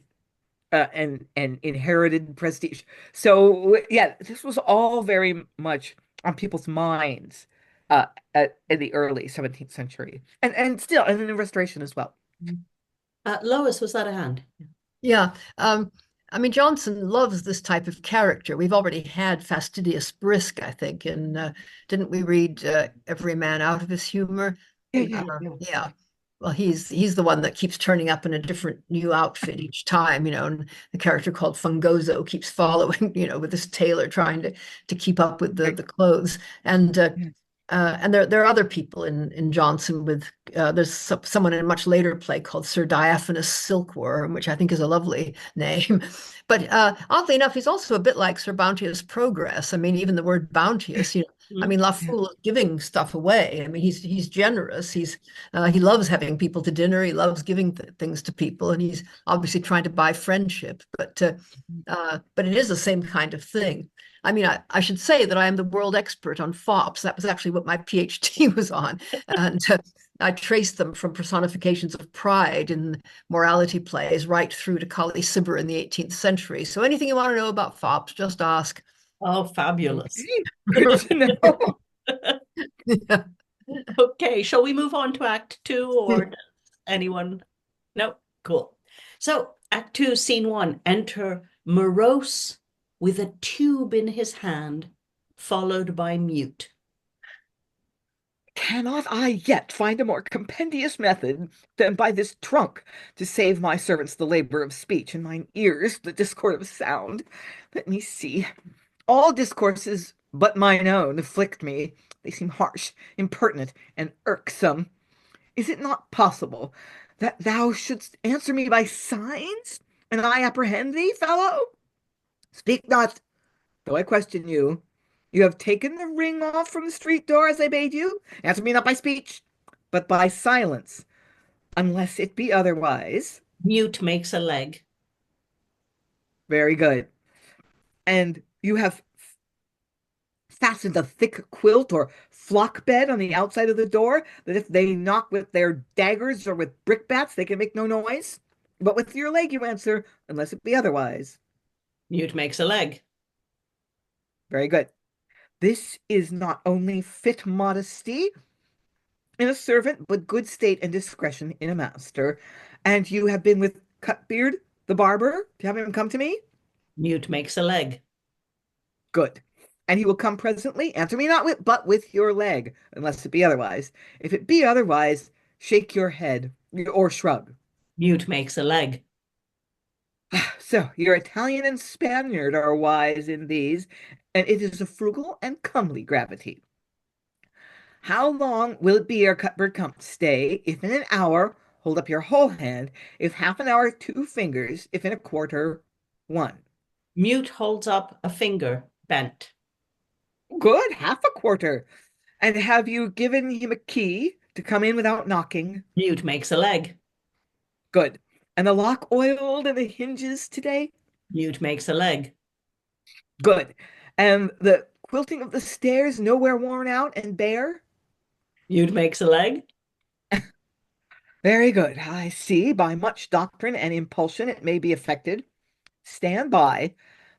inherited prestige? So yeah, this was all very much on people's minds in the early 17th century, and still, and in the Restoration as well. Lois, was that a hand? Yeah. I mean, Jonson loves this type of character. We've already had Fastidious Brisk, I think, and didn't we read Every Man Out of His Humor? Yeah. Well, he's the one that keeps turning up in a different new outfit each time, and the character called Fungoso keeps following, with this tailor trying to keep up with the clothes. And there are other people in Jonson with there's someone in a much later play called Sir Diaphanous Silkworm, which I think is a lovely name. But oddly enough, he's also a bit like Sir Bounteous Progress. I mean, even the word bounteous, I mean, La Fool is giving stuff away. I mean, he's generous. He loves having people to dinner. He loves giving things to people, and he's obviously trying to buy friendship. But it is the same kind of thing. I mean, I should say that I am the world expert on fops. That was actually what my PhD was on. And I traced them from personifications of pride in morality plays right through to Kali Cibber in the 18th century. So anything you want to know about fops, just ask. Oh, fabulous. Good to know. Yeah. Okay, shall we move on to Act 2, or does anyone? No? Cool. So, Act 2, Scene 1, enter Morose with a tube in his hand, followed by Mute. Cannot I yet find a more compendious method than by this trunk to save my servants the labor of speech and mine ears the discord of sound? Let me see. All discourses but mine own afflict me. They seem harsh, impertinent, and irksome. Is it not possible that thou shouldst answer me by signs, and I apprehend thee, fellow? Speak not, though I question you. You have taken the ring off from the street door as I bade you. Answer me not by speech, but by silence, unless it be otherwise. Mute makes a leg. Very good. And you have fastened a thick quilt or flock bed on the outside of the door, that if they knock with their daggers or with brickbats, they can make no noise. But with your leg you answer, unless it be otherwise. Mute makes a leg. Very good. This is not only fit modesty in a servant, but good state and discretion in a master. And you have been with Cutbeard, the barber, to have him come to me? Mute makes a leg. Good. And he will come presently. Answer me not but with your leg, unless it be otherwise. If it be otherwise, shake your head or shrug. Mute makes a leg. So your Italian and Spaniard are wise in these, and it is a frugal and comely gravity. How long will it be ere Cutbeard come? Stay, if in an hour, hold up your whole hand, if half an hour, 2 fingers, if in a quarter, 1. Mute holds up a finger, bent. Good, half a quarter. And have you given him a key to come in without knocking? Mute makes a leg. Good. And the lock oiled and the hinges today? Mute makes a leg. Good. And the quilting of the stairs nowhere worn out and bare? Mute makes a leg. Very good. I see. By much doctrine and impulsion it may be effected. Stand by.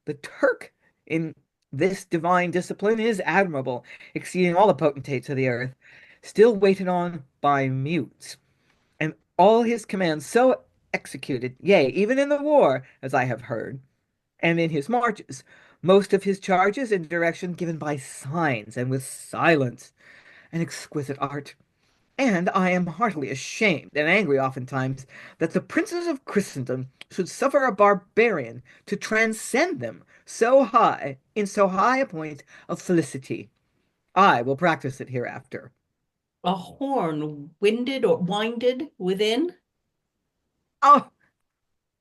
The Turk in this divine discipline is admirable, exceeding all the potentates of the earth, still waited on by mutes, and all his commands so executed, yea, even in the war, as I have heard, and in his marches, most of his charges and direction given by signs and with silence, an exquisite art. And I am heartily ashamed and angry oftentimes that the princes of Christendom should suffer a barbarian to transcend them so high, in so high a point of felicity. I will practice it hereafter. A horn winded or winded within. Oh,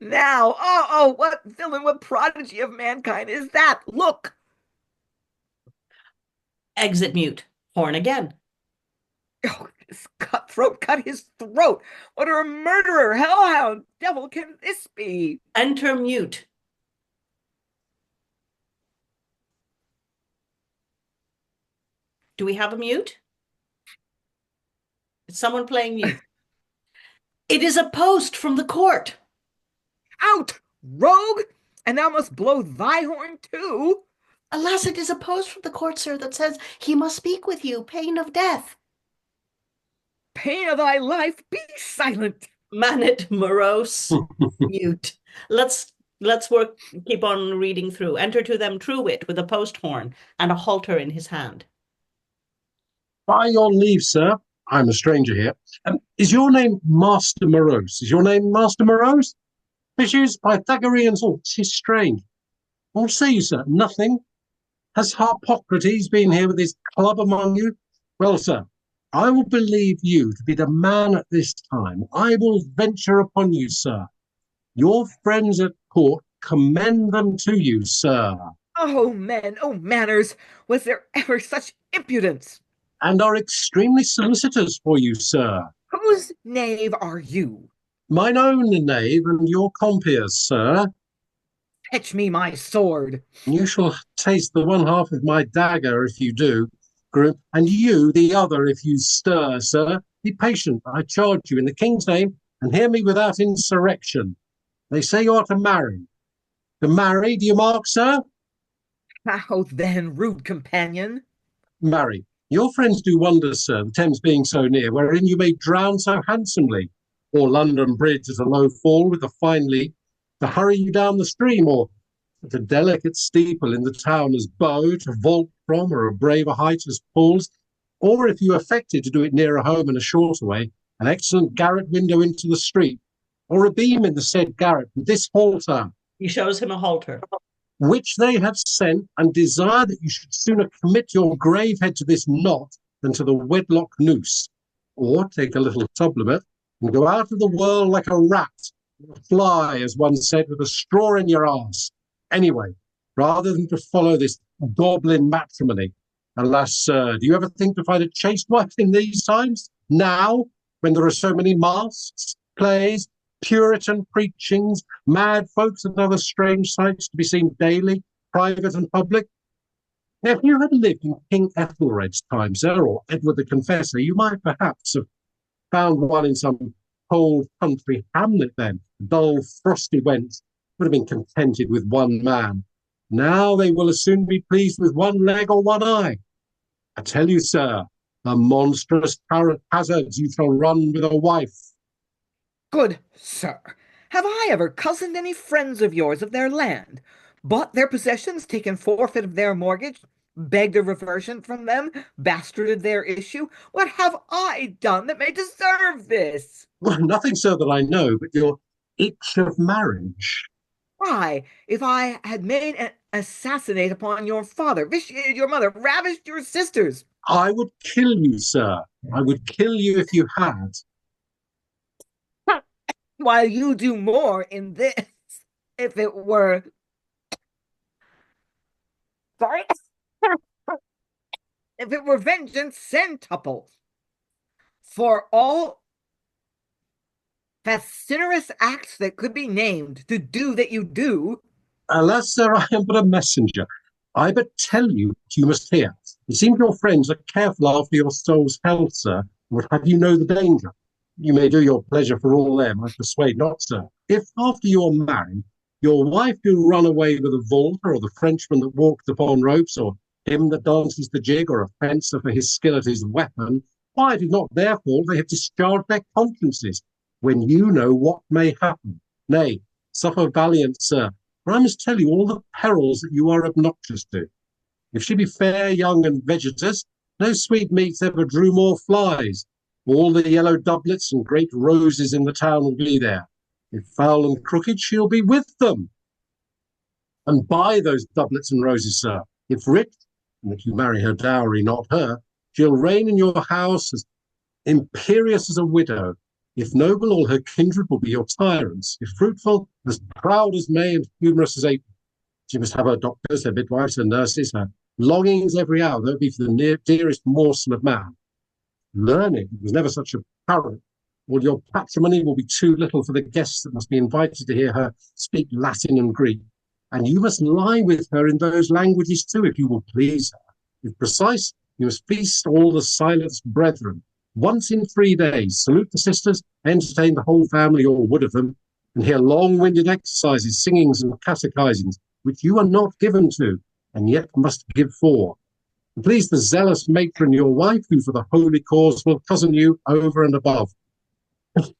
now, oh, what villain, what prodigy of mankind is that? Look! Exit mute. Horn again. Oh, this cutthroat cut his throat. What a murderer, hellhound, devil can this be? Enter mute. Do we have a mute? Is someone playing mute? It is a post from the court. Out, rogue! And thou must blow thy horn too. Alas, it is a post from the court, sir, that says he must speak with you, pain of death. Pain of thy life, be silent. Manet, morose, mute. Let's work, keep on reading through. Enter to them Truewit with a post horn and a halter in his hand. By your leave, sir, I'm a stranger here. Is your name Master Morose? Is your name Master Morose? Fishes, Pythagoreans, oh, 'tis strange. What say you, sir? Nothing? Has Harpocrates been here with his club among you? Well, sir, I will believe you to be the man at this time. I will venture upon you, sir. Your friends at court commend them to you, sir. Oh, men, oh, manners, was there ever such impudence? And are extremely solicitous for you, sir. Whose knave are you? Mine own knave and your compeers, sir. Fetch me my sword. You shall taste the one half of my dagger if you do, groom, and you the other if you stir, sir. Be patient, I charge you in the king's name, and hear me without insurrection. They say you are to marry. To marry, do you mark, sir? How then, rude companion? Marry. Your friends do wonders, sir, the Thames being so near, wherein you may drown so handsomely, or London Bridge at a low fall with a fine leap, to hurry you down the stream, or at a delicate steeple in the town as Bow to vault from, or a braver height as Paul's, or if you affected to do it nearer home and a shorter way, an excellent garret window into the street, or a beam in the said garret with this halter. He shows him a halter. Which they have sent, and desire that you should sooner commit your grave head to this knot than to the wedlock noose, or take a little sublimate and go out of the world like a rat, or a fly, as one said, with a straw in your arse. Anyway, rather than to follow this goblin matrimony. Alas, sir, do you ever think to find a chaste wife in these times? Now, when there are so many masks, plays, Puritan preachings, mad folks and other strange sights to be seen daily, private and public? If you had lived in King Ethelred's time, sir, or Edward the Confessor, you might perhaps have found one in some cold country hamlet then, dull, frosty wench, would have been contented with one man. Now they will as soon be pleased with one leg or one eye. I tell you, sir, the monstrous hazards you shall run with a wife. Good sir, have I ever cozened any friends of yours of their land, bought their possessions, taken forfeit of their mortgage, begged a reversion from them, bastarded their issue? What have I done that may deserve this? Well, nothing, sir, that I know, but your itch of marriage. Why, if I had made an assassinate upon your father, vitiated your mother, ravished your sisters. I would kill you, sir. I would kill you if you had. While you do more in this, if it were... Sorry? If it were vengeance centuple. For all fastidious acts that could be named to do that you do. Alas, sir, I am but a messenger. I but tell you what you must hear. It seems your friends are careful after your soul's health, sir, and would have you know the danger. You may do your pleasure for all them, I persuade not, sir. If after you are married, your wife do run away with a vaulter, or the Frenchman that walked upon ropes, or him that dances the jig, or a fencer for his skill at his weapon, why, it is not their fault they have discharged their consciences, when you know what may happen. Nay, suffer valiant, sir, for I must tell you all the perils that you are obnoxious to. If she be fair, young, and vegetous, no sweet meats ever drew more flies. All the yellow doublets and great roses in the town will be there. If foul and crooked, she'll be with them. And buy those doublets and roses, sir. If rich, and if you marry her dowry, not her, she'll reign in your house as imperious as a widow. If noble, all her kindred will be your tyrants. If fruitful, as proud as May and humorous as April. She must have her doctors, her midwives, her nurses, her longings every hour. That would be for the dearest morsel of man. Learning was never such a parent. All your patrimony will be too little for the guests that must be invited to hear her speak Latin and Greek. And you must lie with her in those languages too, if you will please her. If precise, you must feast all the silenced brethren. Once in 3 days, salute the sisters, entertain the whole family or wood of them, and hear long-winded exercises, singings, and catechizings, which you are not given to, and yet must give for. And please the zealous matron, your wife, who for the holy cause will cozen you over and above.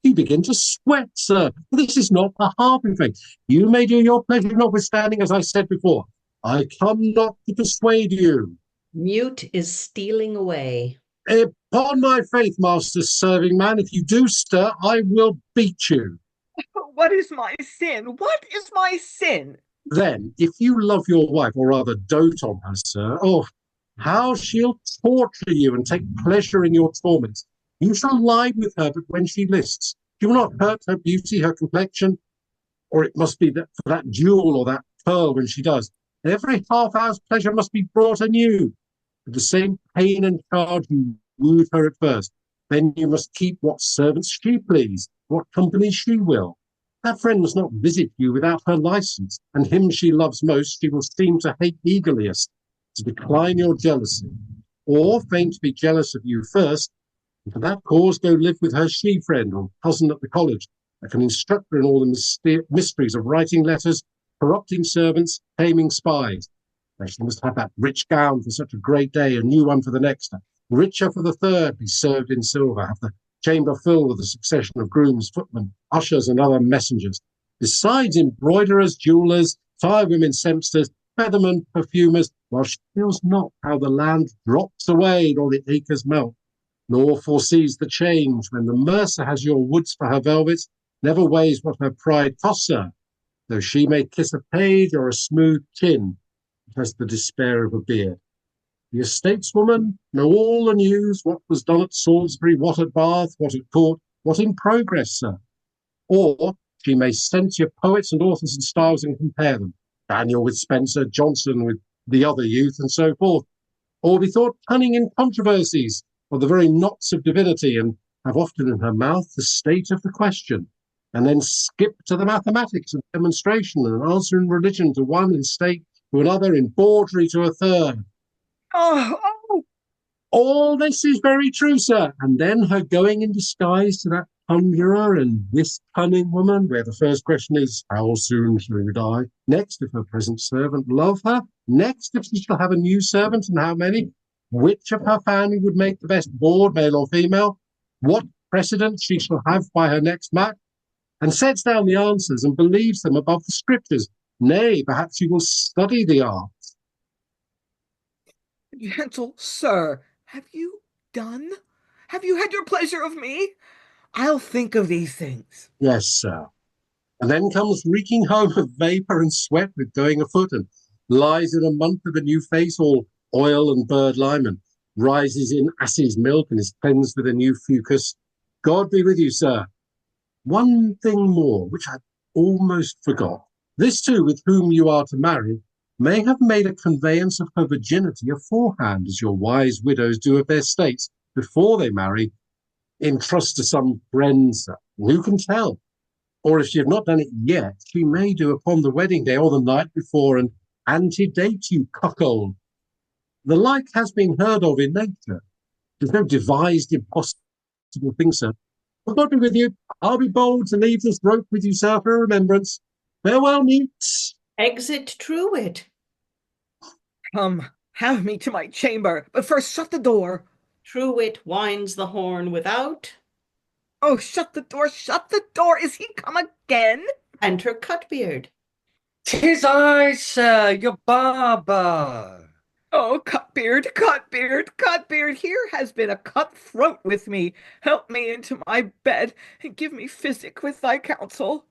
You begin to sweat, sir. This is not the harping thing. You may do your pleasure notwithstanding, as I said before. I come not to persuade you. Mute is stealing away. Upon my faith, master serving man, if you do stir, I will beat you. What is my sin? What is my sin? Then, if you love your wife, or rather dote on her, sir, oh, how she'll torture you and take pleasure in your torments. You shall lie with her, but when she lists. She will not hurt her beauty, her complexion, or it must be that for that jewel or that pearl when she does. Every half-hour's pleasure must be brought anew. With the same pain and charge you wooed her at first. Then you must keep what servants she please, what company she will. That friend must not visit you without her license, and him she loves most she will seem to hate eagerliest, to decline your jealousy, or feign to be jealous of you first, and for that cause go live with her she-friend or cousin at the college, that can instruct her in all the mysteries of writing letters, corrupting servants, taming spies. And she must have that rich gown for such a great day, a new one for the next, richer for the third, be served in silver, have the chamber filled with a succession of grooms, footmen, ushers, and other messengers, besides embroiderers, jewellers, tirewomen, sempsters, feathermen, perfumers, while she feels not how the land drops away, nor the acres melt, nor foresees the change when the mercer has your woods for her velvets, never weighs what her pride costs her, though she may kiss a page or a smooth chin, it has the despair of a beard. The estates-woman know all the news, what was done at Salisbury, what at Bath, what at court, what in progress, sir. Or she may censure poets and authors and styles and compare them, Daniel with Spencer, Jonson with the other youth, and so forth. Or be thought cunning in controversies of the very knots of divinity, and have often in her mouth the state of the question, and then skip to the mathematics of demonstration, and answer in religion to one, in state to another, in bawdry to a third. Oh, all this is very true, sir. And then her going in disguise to that conjurer and this cunning woman, where the first question is, how soon shall you die? Next, if her present servant love her? Next, if she shall have a new servant, and how many? Which of her family would make the best board, male or female? What precedent she shall have by her next match? And sets down the answers and believes them above the scriptures. Nay, perhaps she will study the art. gentle sir, have you done? Have you had your pleasure of me? I'll think of these things. Yes, sir. And then comes reeking home of vapour and sweat with going afoot, and lies in a month of a new face, all oil and bird lime, and rises in ass's milk and is cleansed with a new fucus. God be with you, sir. One thing more, which I almost forgot. This too, with whom you are to marry, may have made a conveyance of her virginity aforehand, as your wise widows do of their states, before they marry, in trust to some friend, sir. Who can tell? Or if she have not done it yet, she may do upon the wedding day or the night before and antedate you, cuckold. The like has been heard of in nature. There's no devised impossible thing, sir. But God be with you. I'll be bold to leave this rope with you, sir, for a remembrance. Farewell, mutes. Exit Truewit. Come, have me to my chamber, but first shut the door. Truewit winds the horn without. Oh, shut the door, shut the door. Is he come again? Enter Cutbeard. 'Tis I, sir, your barber. Oh, Cutbeard, Cutbeard, Cutbeard, here has been a cutthroat with me. Help me into my bed and give me physic with thy counsel.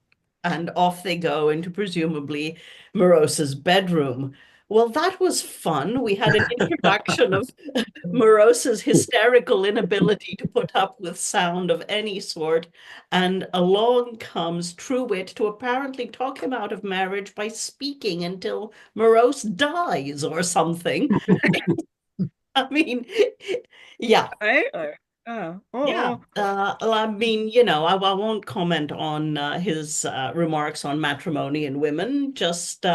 And off they go into presumably Morose's bedroom. Well, that was fun. We had an introduction of Morose's hysterical inability to put up with sound of any sort, and along comes Truewit to apparently talk him out of marriage by speaking until Morose dies or something. I mean, yeah. Yeah. I mean, I won't comment on his remarks on matrimony and women. Just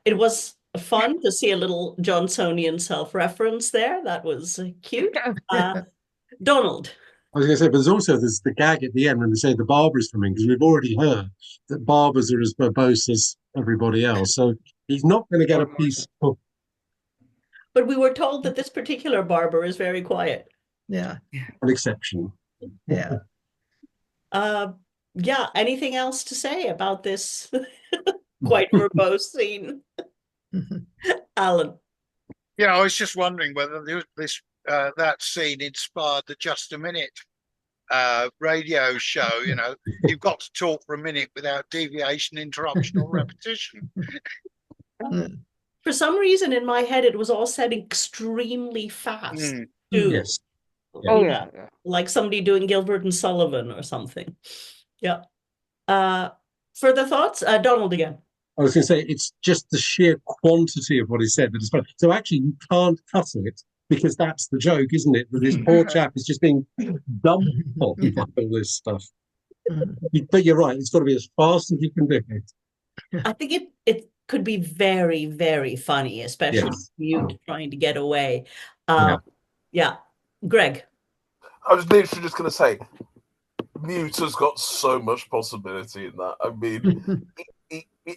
it was fun to see a little Johnsonian self-reference there. That was cute. Donald. I was going to say, but there's the gag at the end when they say the barber's coming, because we've already heard that barbers are as verbose as everybody else. So he's not going to get a piece of... But we were told that this particular barber is very quiet. Yeah. An exception. Yeah. Yeah, anything else to say about this quite verbose scene? Alan. Yeah, I was just wondering whether that scene inspired the Just a Minute radio show. You've got to talk for a minute without deviation, interruption, or repetition. For some reason in my head, it was all said extremely fast. Too. Yes. Oh, yeah. Like somebody doing Gilbert and Sullivan or something. Yeah. Further thoughts? Donald again. I was going to say, it's just the sheer quantity of what is said that is funny. So actually, you can't cut it, because that's the joke, isn't it? That this poor chap is just being dumped on by all this stuff. But you're right, it's got to be as fast as you can do it. I think it could be very, very funny, especially mute trying to get away. Yeah. Greg. I was literally just going to say, Mute has got so much possibility in that. I mean,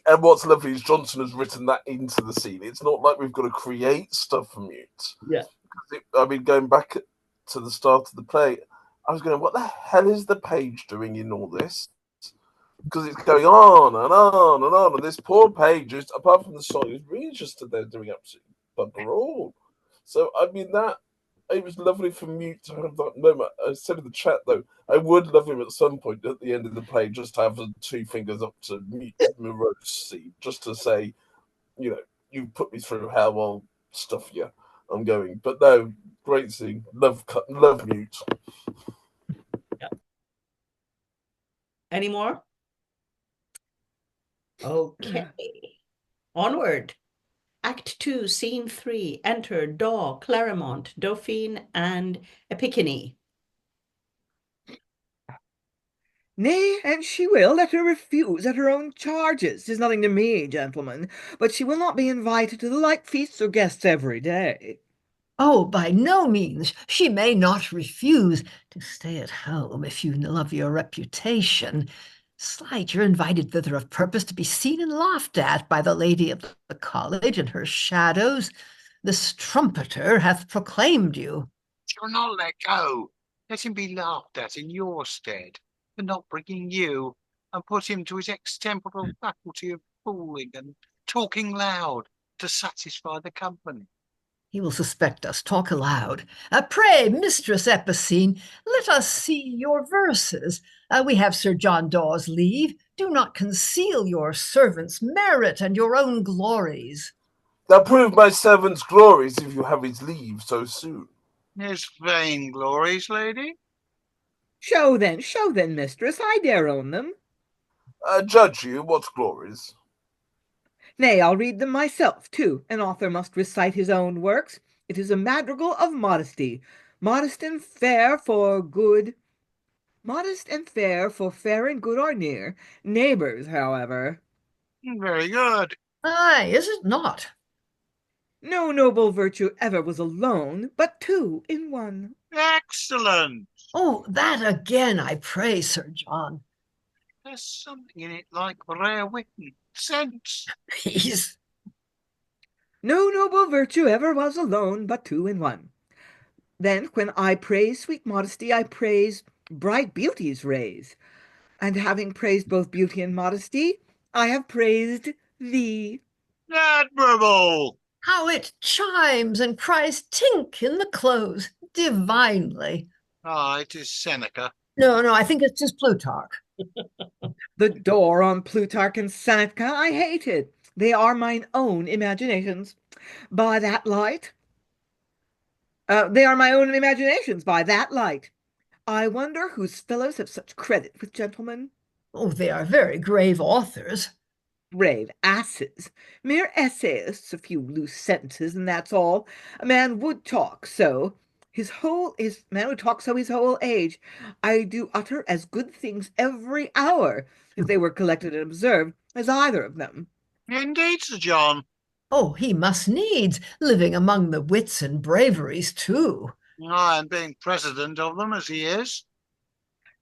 and what's lovely is Jonson has written that into the scene. It's not like we've got to create stuff for Mute. Yeah. I mean, going back to the start of the play, I was going, what the hell is the page doing in all this? Because it's going on and on and on, and this poor page, is, apart from the song, is really just there doing absolutely bugger all. So, I mean, it was lovely for Mute to have that moment. I said in the chat, though, I would love him at some point at the end of the play just to have the two fingers up to Mute Morose, just to say, you put me through hell, I'll stuff you. I'm going. But no, great scene. Love Mute. Yeah. Any more? Okay. Onward. Act 2, Scene 3, enter Clerimont, Dauphine, and Epicene. Nay, and she will let her refuse at her own charges. 'Tis nothing to me, gentlemen, but she will not be invited to the like feasts or guests every day. Oh, by no means. She may not refuse to stay at home if you love your reputation. Slight, you're invited thither of purpose to be seen and laughed at by the lady of the college and her shadows. This trumpeter hath proclaimed you. You'll not let go. Let him be laughed at in your stead for not bringing you, and put him to his extemporal faculty of fooling and talking loud to satisfy the company. He will suspect us. Talk aloud. Pray, Mistress Epicene, let us see your verses. We have Sir John Dawes' leave. Do not conceal your servant's merit and your own glories. Now prove my servant's glories if you have his leave so soon. His vain glories, lady. Show then, mistress. I dare own them. Judge you, what glories? Nay, I'll read them myself, too. An author must recite his own works. It is a madrigal of modesty. Modest and fair for good. Modest and fair, for fair and good are near. Neighbours, however. Very good. Aye, is it not? No noble virtue ever was alone, but two in one. Excellent. Oh, that again, I pray, Sir John. There's something in it like rare wit and sense. Please. No noble virtue ever was alone, but two in one. Then, when I praise sweet modesty, I praise bright beauty's rays. And having praised both beauty and modesty, I have praised thee. Admirable. How it chimes and cries tink in the close, divinely. Ah, it is Seneca. No, I think it's just Plutarch. The door on Plutarch and Seneca I hated. They are mine own imaginations. By that light, they are my own imaginations by that light. I wonder whose fellows have such credit with gentlemen. Oh, they are very grave authors. Brave asses, mere essayists, a few loose sentences, and that's all. A man would talk so. His man would talk so his whole age. I do utter as good things every hour, if they were collected and observed, as either of them. Indeed, Sir John. Oh, he must needs, living among the wits and braveries too. Aye, and being president of them as he is.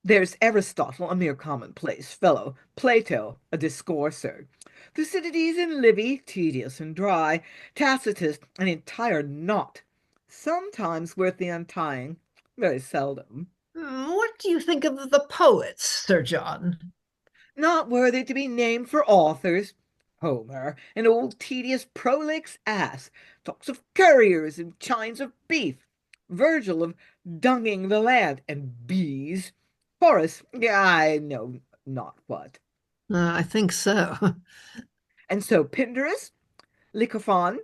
There's Aristotle, a mere commonplace fellow, Plato, a discourser, Thucydides and Livy, tedious and dry, Tacitus, an entire knot, sometimes worth the untying, very seldom. What do you think of the poets, Sir John? Not worthy to be named for authors. Homer, an old tedious prolix ass, talks of couriers and chines of beef. Virgil of dunging the land and bees. Horace, I know not what. I think so. And so Pindarus, Lycophon,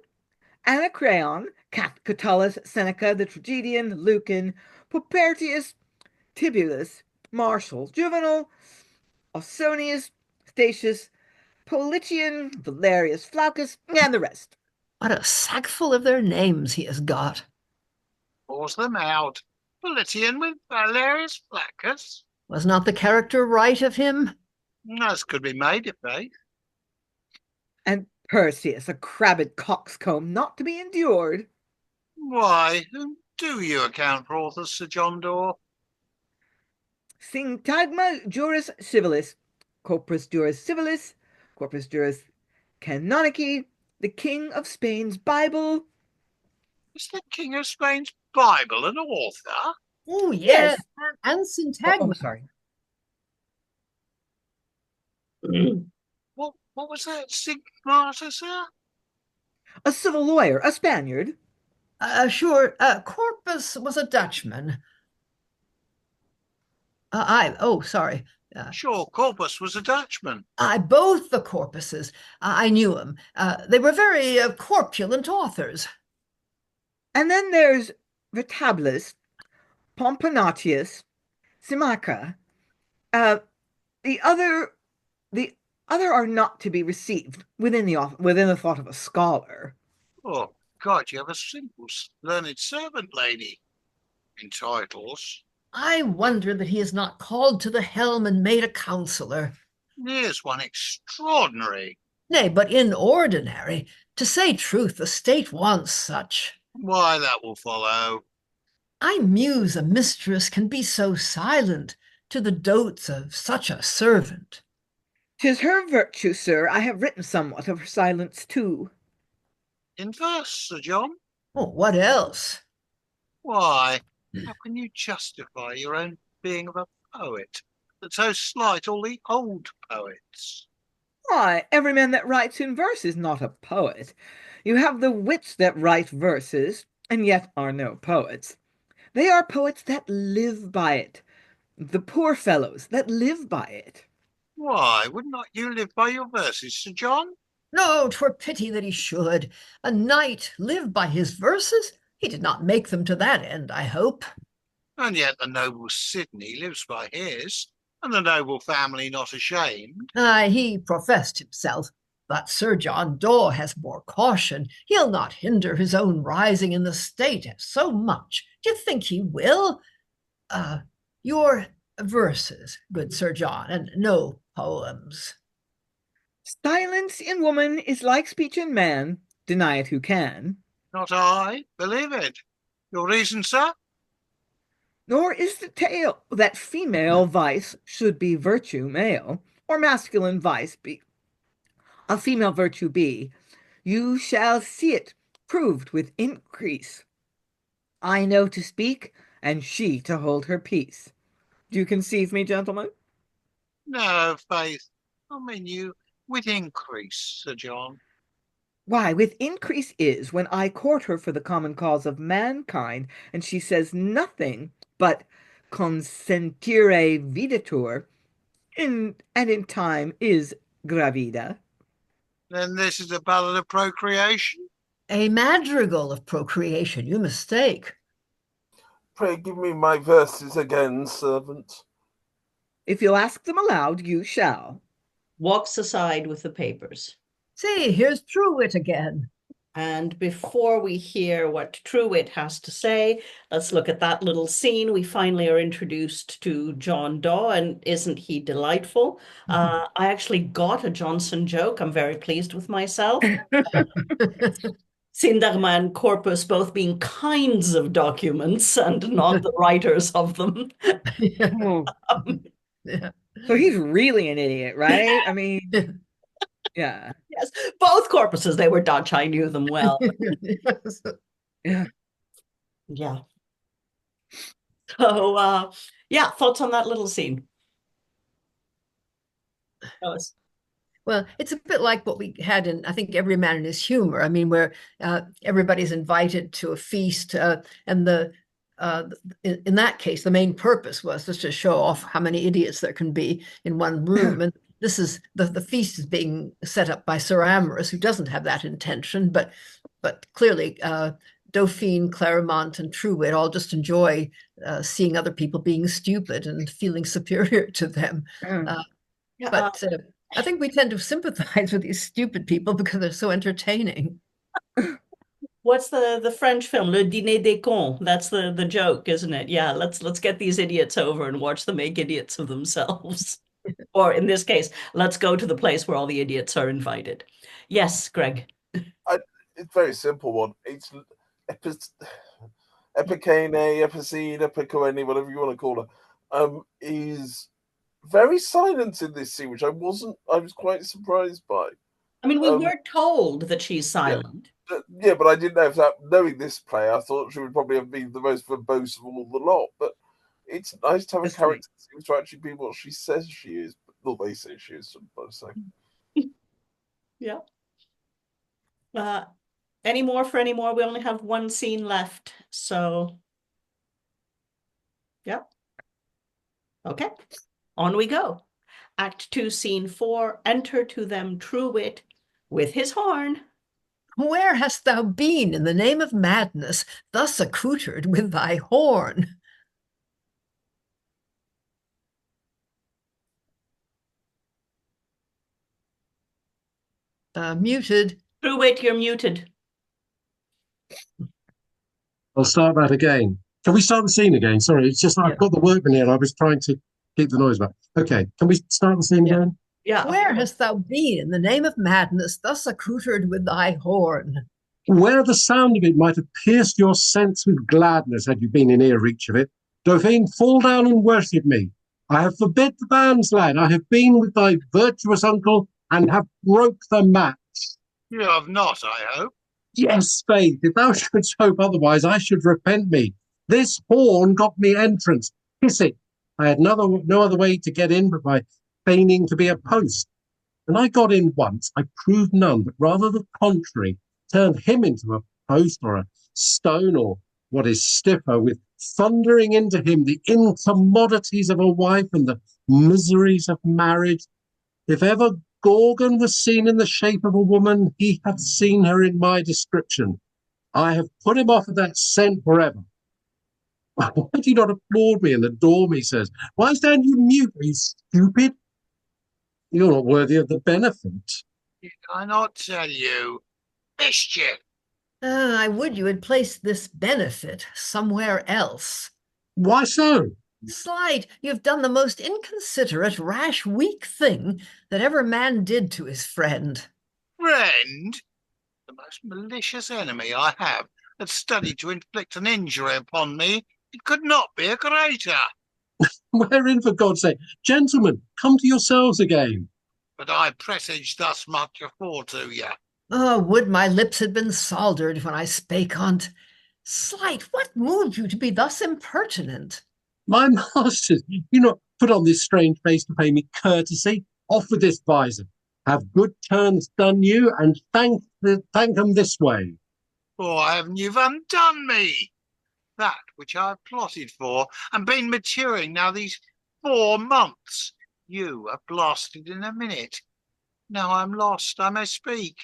Anacreon, Catullus, Seneca, the tragedian, Lucan, Propertius, Tibullus, Martial, Juvenal, Ausonius, Statius, Politian, Valerius, Flaccus, and the rest. What a sackful of their names he has got. Pours them out. Politian with Valerius Flaccus. Was not the character right of him? As could be made, if they. And Perseus, a crabbed coxcomb, not to be endured. Why, whom do you account for authors, Sir John Daw? Syntagma juris civilis, corpus juris civilis, corpus juris canonici, the King of Spain's Bible. Is the King of Spain's Bible an author? Oh, yes. And Oh, syntagma. sorry. What was that, Sigmata, sir? A civil lawyer, a Spaniard. Sure, Corpus was a Dutchman. Sorry. Sure, Corpus was a Dutchman. Both the Corpuses. I knew them. They were very corpulent authors. And then there's Vitablus, Pomponatius, Symaca. The other are not to be received within the thought of a scholar. Oh, God, you have a simple, learned servant lady in titles. I wonder that he is not called to the helm and made a counsellor. Here's one extraordinary. Nay, but inordinary. To say truth, the state wants such. Why, that will follow. I muse a mistress can be so silent to the dotes of such a servant. 'Tis her virtue, sir. I have written somewhat of her silence too. In verse, Sir John? Oh, what else? Why, how can you justify your own being of a poet that so slight all the old poets? Why, every man that writes in verse is not a poet. You have the wits that write verses, and yet are no poets. They are poets that live by it. The poor fellows that live by it. Why, would not you live by your verses, Sir John? No, 'twere pity that he should. A knight live by his verses? He did not make them to that end, I hope. And yet the noble Sidney lives by his, and the noble family not ashamed. Aye, he professed himself. But Sir John Daw has more caution. He'll not hinder his own rising in the state so much. Do you think he will? Your Verses, good Sir John, and no poems. Silence in woman is like speech in man, deny it who can. Not I, believe it. Your reason, sir? Nor is the tale that female vice should be virtue male, or masculine vice be a female virtue be. You shall see it proved with increase. I know to speak, and she to hold her peace. Do you conceive me, gentlemen? No, faith. I mean you with increase, Sir John. Why, with increase is when I court her for the common cause of mankind, and she says nothing but consentire videtur, and in time is gravida. Then this is a ballad of procreation? A madrigal of procreation, you mistake. Pray give me my verses again, servant. If you'll ask them aloud, you shall. Walks aside with the papers. See, here's Truewit again. And before we hear what Truewit has to say, let's look at that little scene. We finally are introduced to John Daw, and isn't he delightful? I actually got a Jonson joke. I'm very pleased with myself. Sindarma and corpus both being kinds of documents and not the writers of them. Yeah. So he's really an idiot, right? I mean, yeah. Yes, both corpuses, they were Dutch. I knew them well. Yes. Yeah. Yeah. So, yeah, thoughts on that little scene? Lois? Well, it's a bit like what we had in, I think, Every Man in His Humor. I mean, where everybody's invited to a feast, and in that case, the main purpose was just to show off how many idiots there can be in one room. And this is the feast is being set up by Sir Amorous, who doesn't have that intention, but clearly Dauphine, Clerimont, and Truewit all just enjoy seeing other people being stupid and feeling superior to them. But I think we tend to sympathize with these stupid people because they're so entertaining. What's the French film, Le Dîner des Cons? That's the joke, isn't it? Yeah, let's get these idiots over and watch them make idiots of themselves. Or in this case, let's go to the place where all the idiots are invited. Yes, Greg. It's a very simple one. It's Epicoene, Epicene, Epicoene, whatever you want to call her, is very silent in this scene, which I was quite surprised by. I mean, we were told that she's silent. Yeah, but I didn't know if that, knowing this play, I thought she would probably have been the most verbose of all the lot. But it's nice to have a character that seems to actually be what she says she is, but not they say she is, both say. Yeah. Any more? We only have one scene left, so yeah. Okay, on we go. Act 2, Scene 4, enter to them Truewit with his horn. Where hast thou been in the name of madness, thus accoutred with thy horn? Muted. Truewit, you're muted. I'll start that again. Can we start the scene again? Sorry, it's just I've got the workman here. I was trying to keep the noise back. Okay, can we start the scene again? Yeah. Where hast thou been in the name of madness, thus accoutred with thy horn? Where the sound of it might have pierced your sense with gladness had you been in ear reach of it. Dauphine, fall down and worship me. I have forbid the banns, lad. I have been with thy virtuous uncle and have broke the match. You have not, I hope. Yes, faith, if thou shouldst hope otherwise, I should repent me. This horn got me entrance. Kiss it. I had no other way to get in but by feigning to be a post. When I got in once, I proved none, but rather the contrary, turned him into a post or a stone, or what is stiffer, with thundering into him the incommodities of a wife and the miseries of marriage. If ever Gorgon was seen in the shape of a woman, he hath seen her in my description. I have put him off of that scent forever. Why do you not applaud me and adore me, says? Why stand you mute? Are you stupid? You're not worthy of the benefit. Did I not tell you? Mischief! I would you had placed this benefit somewhere else. Why so? Slight, you've done the most inconsiderate, rash, weak thing that ever man did to his friend. Friend? The most malicious enemy I have had studied to inflict an injury upon me. It could not be a greater. Wherein, for God's sake? Gentlemen, come to yourselves again. But I presaged thus much afore to you. Oh, would my lips had been soldered when I spake on't. Slight, what moved you to be thus impertinent? My masters, you not put on this strange face to pay me courtesy. Off with this visor. Have good turns done you, and thank them this way. Why haven't you undone me? That which I have plotted for and been maturing now these 4 months, you have blasted in a minute. Now I'm lost, I may speak.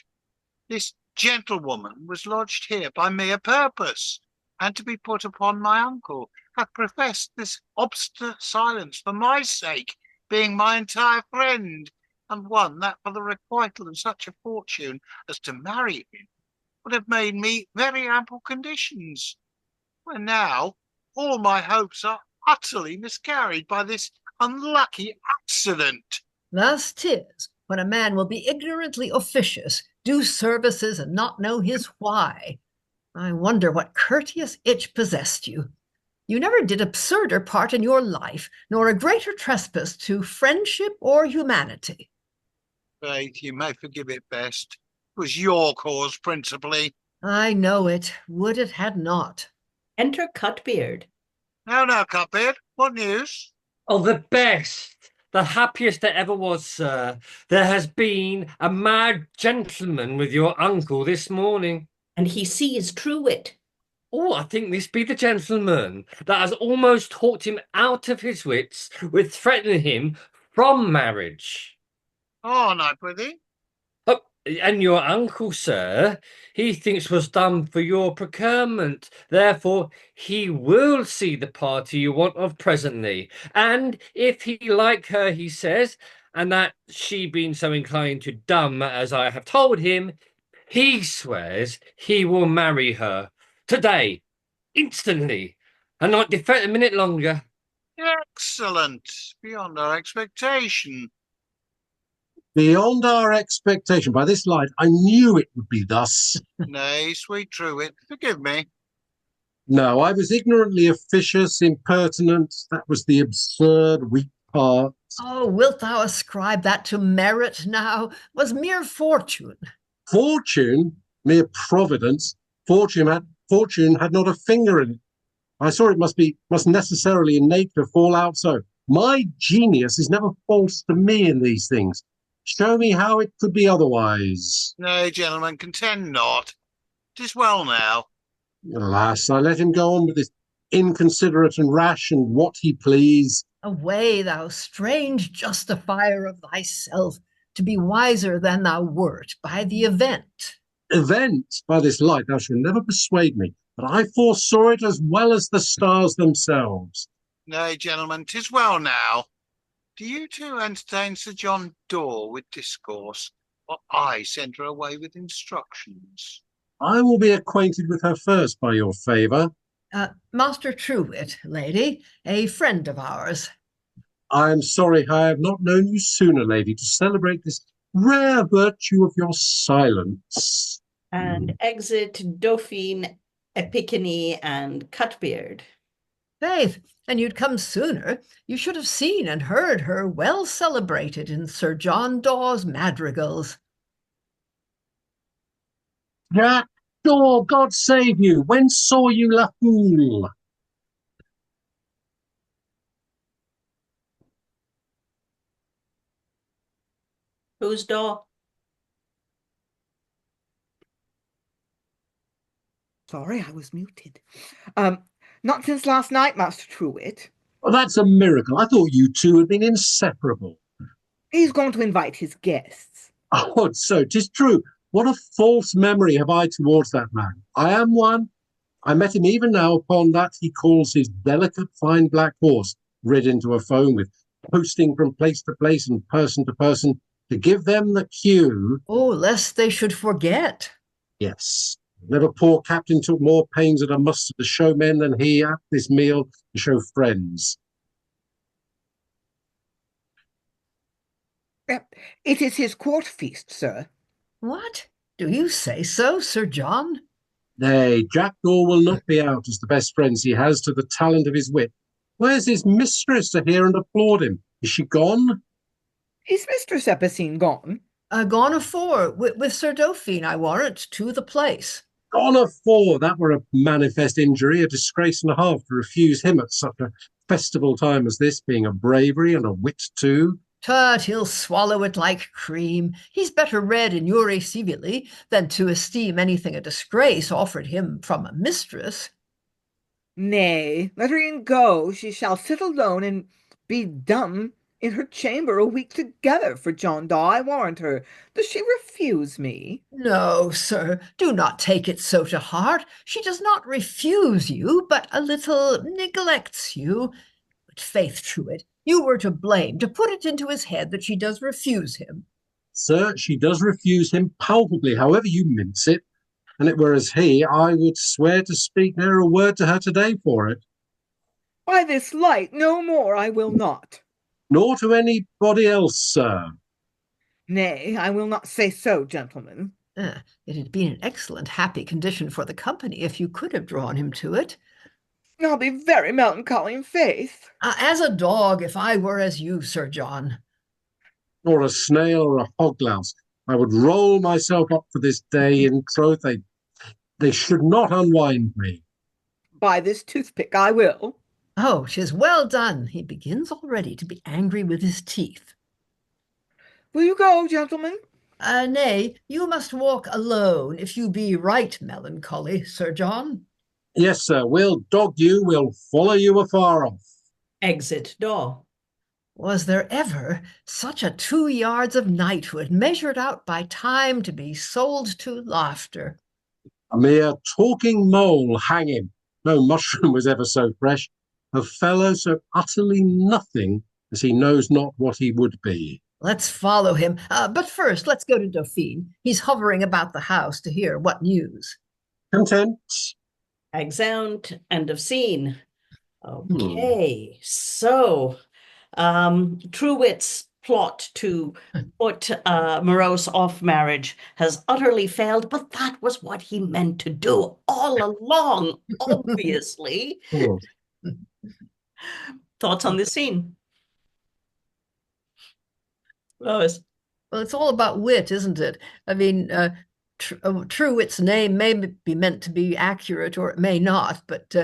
This gentlewoman was lodged here by mere purpose, and to be put upon my uncle, hath professed this obstinate silence for my sake, being my entire friend, and one that for the requital of such a fortune as to marry him would have made me very ample conditions. When now all my hopes are utterly miscarried by this unlucky accident. Thus 'tis, when a man will be ignorantly officious, do services and not know his why. I wonder what courteous itch possessed you. You never did absurder part in your life, nor a greater trespass to friendship or humanity. Faith, you may forgive it best. It was your cause principally. I know it. Would it had not. Enter Cutbeard. Now, Cutbeard, what news? Oh, the best, the happiest that ever was, sir. There has been a mad gentleman with your uncle this morning. And he sees Truewit. Oh, I think this be the gentleman that has almost talked him out of his wits with threatening him from marriage. Oh, no, prithee. Oh, and your uncle, sir, he thinks was done for your procurement. Therefore, he will see the party you want of presently. And if he like her, he says, and that she being so inclined to dumb as I have told him, he swears he will marry her today, instantly, and not defer a minute longer. Excellent. Beyond our expectation. Beyond our expectation. By this light, I knew it would be thus. Nay, sweet Truewit, forgive me. No, I was ignorantly officious, impertinent. That was the absurd, weak part. Oh, wilt thou ascribe that to merit now? Was mere fortune. Fortune, mere providence. Fortune had not a finger in it. I saw it must necessarily in nature fall out so. My genius is never false to me in these things. Show me how it could be otherwise. Nay, gentlemen, contend not. 'Tis well now. Alas, I let him go on with this inconsiderate and rash and what he please. Away, thou strange justifier of thyself, to be wiser than thou wert by the event. Event, by this light, thou shalt never persuade me, but I foresaw it as well as the stars themselves. Nay, gentlemen, 'tis well now. Do you two entertain Sir John Daw with discourse, or I send her away with instructions? I will be acquainted with her first by your favour. Master Truewit, lady, a friend of ours. I am sorry I have not known you sooner, lady, to celebrate this rare virtue of your silence. And exit Dauphine, Epicene, and Cutbeard. Faith, and you'd come sooner. You should have seen and heard her well celebrated in Sir John Daw's madrigals. Jack Daw, God save you! When saw you La Fool? Who's Daw? Sorry, I was muted. Not since last night, Master Truewit. Well, that's a miracle. I thought you two had been inseparable. He's going to invite his guests. Oh, so 'tis true. What a false memory have I towards that man. I am one. I met him even now upon that he calls his delicate fine black horse, rid into a foam with posting from place to place and person to person to give them the cue. Oh, lest they should forget. Yes. Never poor captain took more pains at a muster to show men than he at this meal to show friends. It is his court feast, sir. What? Do you say so, Sir John? Nay, Jackdaw will not be out as the best friends he has to the talent of his wit. Where's his mistress to hear and applaud him? Is she gone? Is Mistress Epicene gone? Gone afore, with Sir Dauphine, I warrant, to the place. Gone afore, that were a manifest injury, a disgrace and a half to refuse him at such a festival time as this, being a bravery and a wit too. Tut, he'll swallow it like cream. He's better read in jure civili than to esteem anything a disgrace offered him from a mistress. Nay, let her e'en go. She shall sit alone and be dumb in her chamber a week together for John Daw, I warrant her. Does she refuse me? No, sir, do not take it so to heart. She does not refuse you, but a little neglects you. But faith, Truewit, you were to blame, to put it into his head that she does refuse him. Sir, she does refuse him palpably, however you mince it, and it were as he, I would swear to speak ne'er a word to her today for it. By this light, no more I will not. Nor to anybody else, sir. Nay, I will not say so, gentlemen. It had been an excellent happy condition for the company if you could have drawn him to it. I'll be very melancholy in faith. As a dog, if I were as you, Sir John. Or a snail or a hog-louse. I would roll myself up for this day. In troth, they should not unwind me. By this toothpick I will. Oh, 'tis well done. He begins already to be angry with his teeth. Will you go, gentlemen? Nay, you must walk alone, if you be right melancholy, Sir John. Yes, sir, we'll dog you, we'll follow you afar off. Exit door. Was there ever such a 2 yards of knighthood measured out by time to be sold to laughter? A mere talking mole, hang him. No mushroom was ever so fresh. A fellow so utterly nothing as he knows not what he would be. Let's follow him. But first, let's go to Dauphine. He's hovering about the house to hear what news. Content. Exeunt. End of scene. Okay, so Truewit's plot to put Morose off marriage has utterly failed, but that was what he meant to do all along, obviously. Thoughts on this scene? Lois? Well, it's all about wit, isn't it? I mean, Truewit's name may be meant to be accurate or it may not, but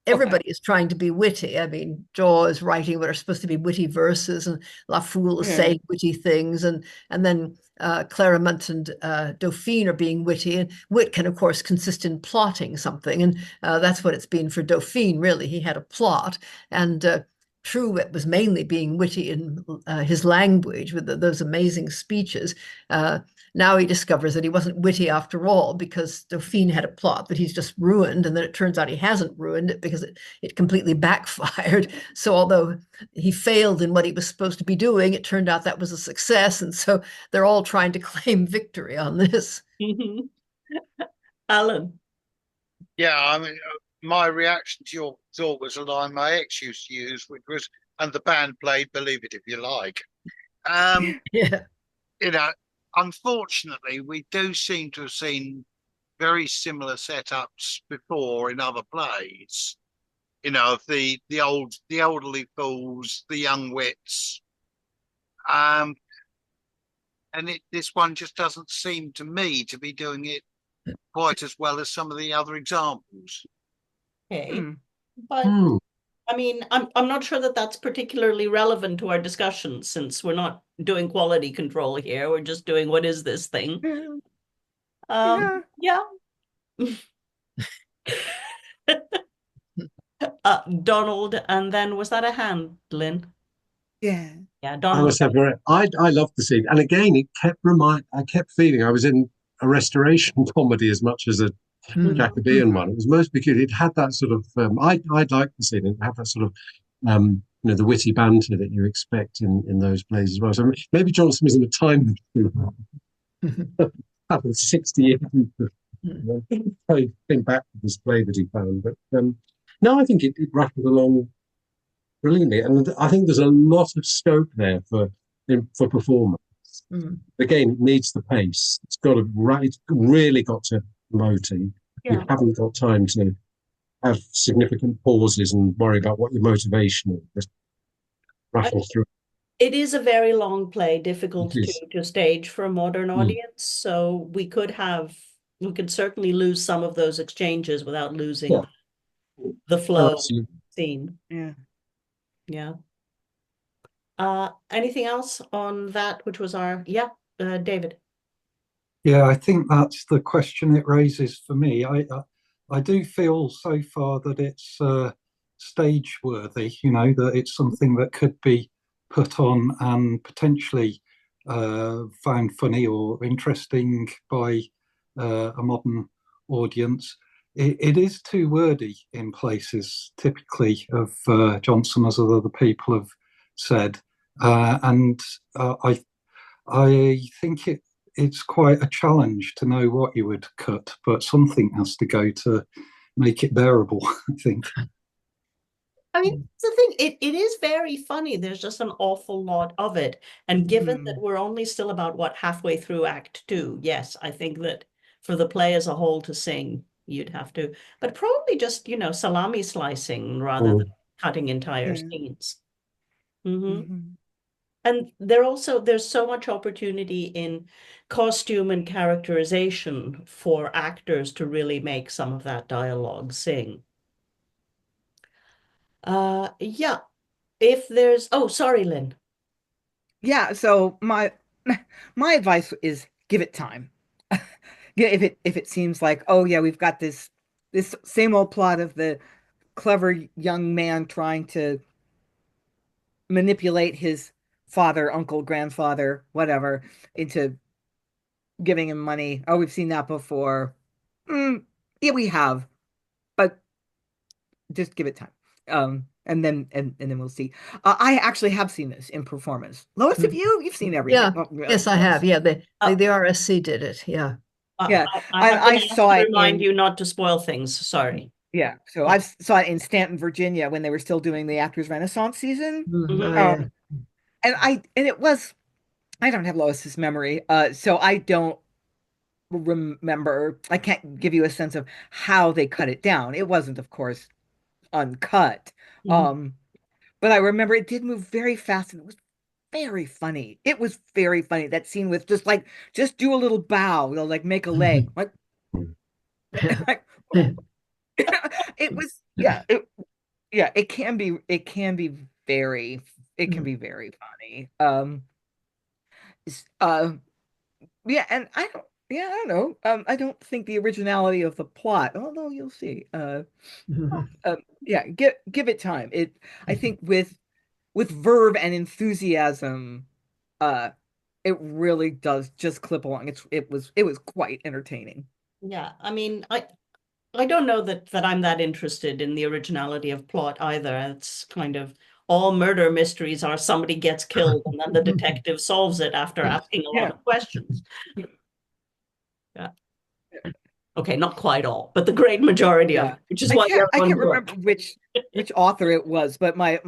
everybody is trying to be witty. I mean, Jaw is writing what are supposed to be witty verses, and La Foule is saying witty things, and then Clerimont and Dauphine are being witty, and wit can, of course, consist in plotting something, and that's what it's been for Dauphine, really. He had a plot, and Truewit was mainly being witty in his language with those amazing speeches. Now he discovers that he wasn't witty after all because Dauphine had a plot that he's just ruined, and then it turns out he hasn't ruined it because it completely backfired. So although he failed in what he was supposed to be doing, it turned out that was a success, and so they're all trying to claim victory on this. Alan? Yeah, I mean, my reaction to your thought was a line my ex used to use, which was, and the band played Believe It If You Like. Yeah. You know, unfortunately, we do seem to have seen very similar setups before in other plays. You know, the elderly fools, the young wits, and this one just doesn't seem to me to be doing it quite as well as some of the other examples. Okay, but I mean, I'm not sure that that's particularly relevant to our discussion, since we're not doing quality control here. We're just doing what is this thing? Yeah. Donald, and then was that a hand, Lynn? Yeah. Yeah, I Donald. must have. I loved the scene, and again, it kept I kept feeling I was in a restoration comedy as much as a Jacobean one. It was most because it had that sort of. I liked the scene. It had that sort of, the witty banter that you expect in those plays as well. So maybe Jonson was in a time of 60 years. I think back to this play that he found, but no, I think it rattled along brilliantly, and I think there's a lot of scope there for for performance. Again, it needs the pace. It's really got to motive. Yeah. You haven't got time to have significant pauses and worry about what your motivation is. Just rattle through. It is a very long play, difficult to stage for a modern audience. So we could certainly lose some of those exchanges without losing the flow scene. Yeah. Anything else on that, which was David? Yeah, I think that's the question it raises for me. I do feel so far that it's stage worthy, that it's something that could be put on and potentially found funny or interesting by a modern audience. It is too wordy in places, typically, of Jonson, as other people have said. And I think it's quite a challenge to know what you would cut, but something has to go to make it bearable, I think. I mean, the thing, it is very funny. There's just an awful lot of it. And given that we're only still about, halfway through Act 2, yes, I think that for the play as a whole to sing, you'd have to, but probably just, salami slicing rather than cutting entire scenes. And there's so much opportunity in costume and characterization for actors to really make some of that dialogue sing. If there's, sorry, Lynn. Yeah, so my advice is give it time. If it seems like, we've got this same old plot of the clever young man trying to manipulate his father, uncle, grandfather, whatever, into giving him money. Oh, we've seen that before. Yeah, we have, but just give it time. And then we'll see. I actually have seen this in performance. Lois, have you've seen everything? Yeah. Yes, I have. Yeah, the RSC did it. Yeah. Yeah, I saw it. Remind you not to spoil things. Sorry. Yeah, so I saw it in Stanton, Virginia, when they were still doing the Actors Renaissance season. And it was, I don't have Lois's memory, so I don't remember. I can't give you a sense of how they cut it down. It wasn't, of course, uncut. But I remember it did move very fast, and it was very funny. It was very funny. That scene with just do a little bow, make a leg. It was, it can be very funny. And I don't know. I don't think the originality of the plot, although you'll see. Give it time. I think with verve and enthusiasm, it really does just clip along. It was quite entertaining. Yeah, I mean, I don't know that I'm that interested in the originality of plot either. It's kind of all murder mysteries are somebody gets killed and then the detective solves it after asking a lot of questions. Yeah. Okay, not quite all, but the great majority of it, which is why I can't remember which author it was, but my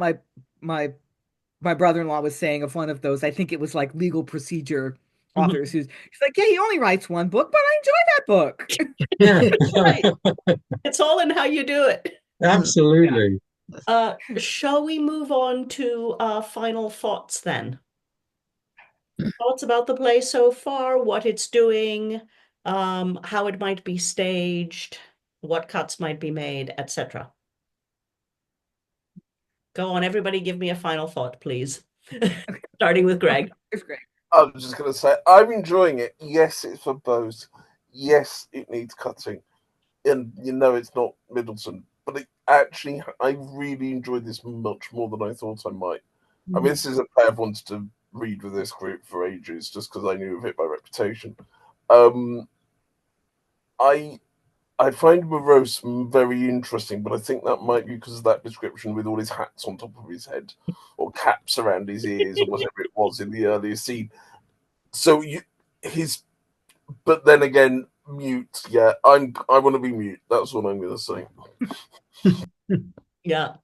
brother-in-law was saying of one of those, I think it was like legal procedure authors, he's like, yeah, he only writes one book, but I enjoy that book. Right. It's all in how you do it. Absolutely. Shall we move on to final thoughts then? Thoughts about the play so far, what it's doing, how it might be staged, what cuts might be made, etc. Go on, everybody give me a final thought, please. Starting with Greg. It's great. I'm just going to say, I'm enjoying it. Yes, it's verbose. Yes, it needs cutting. And it's not Middleton. But I really enjoyed this much more than I thought I might. I mean, this is a play I've wanted to read with this group for ages, just because I knew of it by reputation. I find Morose very interesting, but I think that might be because of that description with all his hats on top of his head, or caps around his ears, or whatever it was in the earlier scene. So but then again, mute. Yeah, I want to be mute. That's what I'm going to say. Yeah.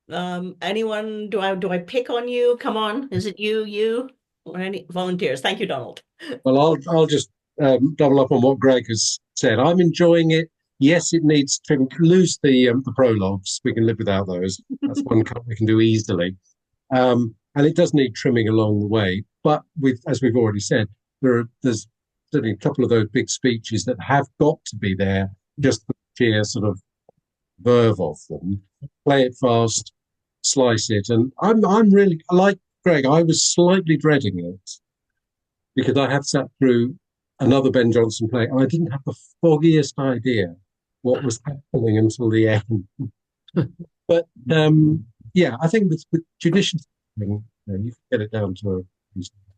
Anyone? Do I pick on you? Come on, is it you, or any volunteers? Thank you, Donald. Well, I'll just double up on what Greg has said. I'm enjoying it. Yes, it needs to lose the prologues. We can live without those. That's one cut we can do easily. And it does need trimming along the way. But with, as we've already said, there's certainly a couple of those big speeches that have got to be there, just the sheer sort of verve of them. Play it fast, slice it, and I'm really, like Greg, I was slightly dreading it because I have sat through another Ben Jonson play and I didn't have the foggiest idea what was happening until the end. But yeah, I think with judicious, you can get it down to a reasonable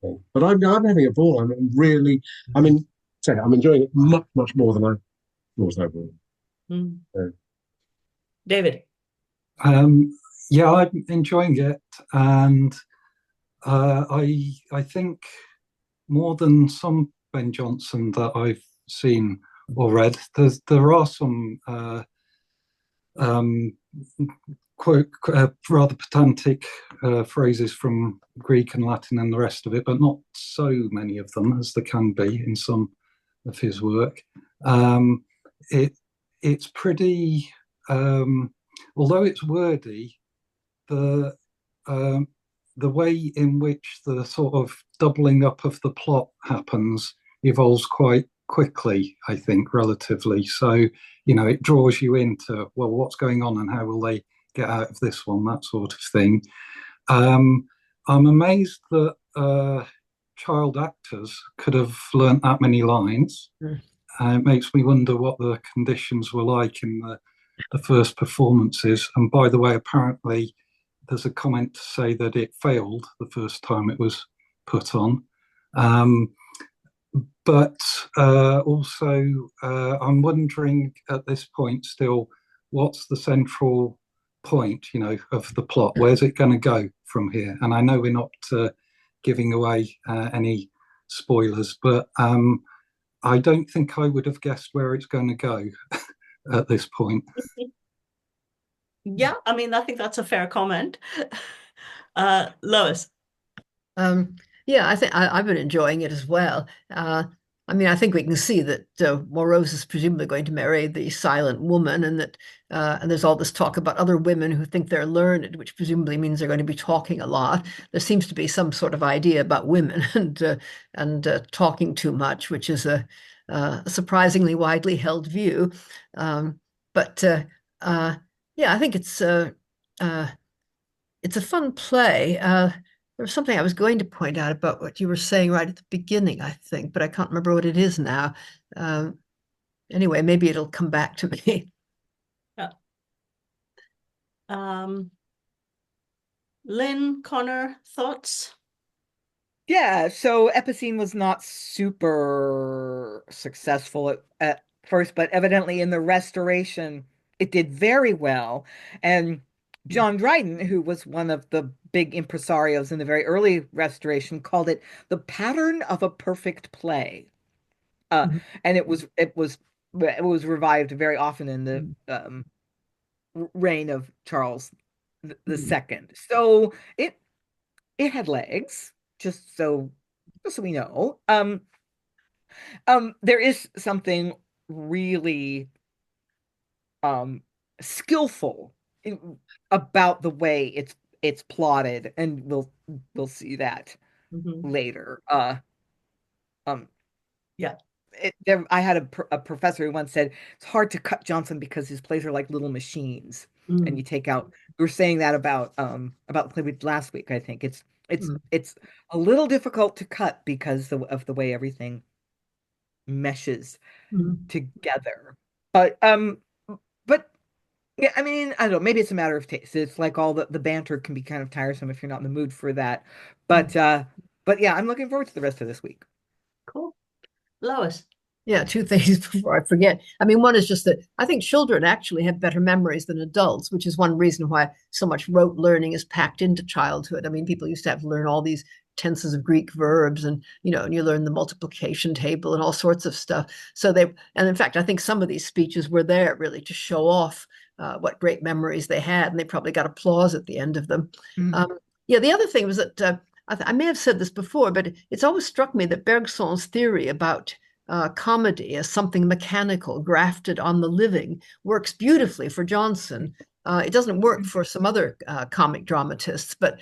thing. But I'm having a ball. I'm enjoying it much more than I thought I would. So. David. Yeah, I'm enjoying it, and I think more than some Ben Jonson that I've seen or read, there are some rather pedantic phrases from Greek and Latin and the rest of it, but not so many of them as there can be in some of his work. It's pretty, although it's wordy, the way in which the sort of doubling up of the plot happens evolves quite quickly, I think, relatively. So, it draws you into, well, what's going on and how will they get out of this one, that sort of thing. I'm amazed that child actors could have learnt that many lines. It makes me wonder what the conditions were like in the first performances. And by the way, apparently there's a comment to say that it failed the first time it was put on. But also, I'm wondering at this point still, what's the central point, of the plot? Where's it going to go from here? And I know we're not giving away any spoilers, but I don't think I would have guessed where it's going to go at this point. Yeah, I think that's a fair comment. Lois. Yeah, I think I've been enjoying it as well. I think we can see that Morose is presumably going to marry the silent woman, and that and there's all this talk about other women who think they're learned, which presumably means they're going to be talking a lot. There seems to be some sort of idea about women and talking too much, which is a surprisingly widely held view. But yeah, I think it's a fun play. There was something I was going to point out about what you were saying right at the beginning, I think, but I can't remember what it is now. Anyway, maybe it'll come back to me. Yeah. Lynn, Connor, thoughts? Yeah, so Epicene was not super successful at first, but evidently in the restoration, it did very well. And John Dryden, who was one of the big impresarios in the very early restoration, called it the pattern of a perfect play. And it was revived very often in the reign of Charles II. So it had legs, just so we know. There is something really skillful about the way it's plotted, and we'll see that later. Yeah. I had a professor who once said it's hard to cut Jonson because his plays are like little machines, and you take out. We were saying that about the play we did last week. I think it's a little difficult to cut because of the way everything meshes together. But yeah, I don't know, maybe it's a matter of taste. It's like all the banter can be kind of tiresome if you're not in the mood for that. But yeah, I'm looking forward to the rest of this week. Cool. Lois. Yeah, two things before I forget. One is just that I think children actually have better memories than adults, which is one reason why so much rote learning is packed into childhood. People used to have to learn all these tenses of Greek verbs, and and you learn the multiplication table and all sorts of stuff. And in fact, I think some of these speeches were there really to show off what great memories they had, and they probably got applause at the end of them. Mhm. Yeah, the other thing was that I may have said this before, but it's always struck me that Bergson's theory about comedy as something mechanical, grafted on the living, works beautifully for Jonson. It doesn't work for some other comic dramatists, but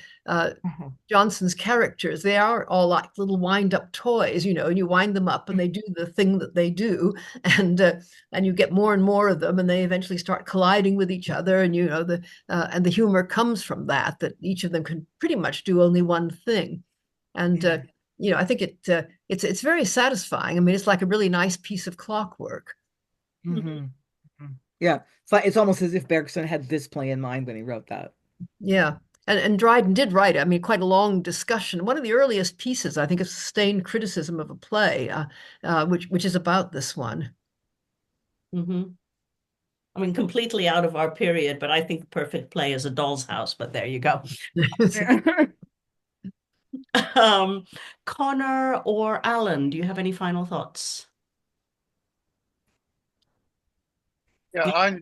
Jonson's characters, they are all like little wind-up toys, and you wind them up and they do the thing that they do, and you get more and more of them, and they eventually start colliding with each other, and the humor comes from that each of them can pretty much do only one thing. And I think it's very satisfying. I mean, it's like a really nice piece of clockwork. Mhm. Yeah, it's almost as if Bergson had this play in mind when he wrote that. Yeah. And Dryden did write, I mean, quite a long discussion. One of the earliest pieces, I think, of sustained criticism of a play, which is about this one. I mean, completely out of our period, but I think the perfect play is A Doll's House, but there you go. Connor or Alan, do you have any final thoughts? Yeah,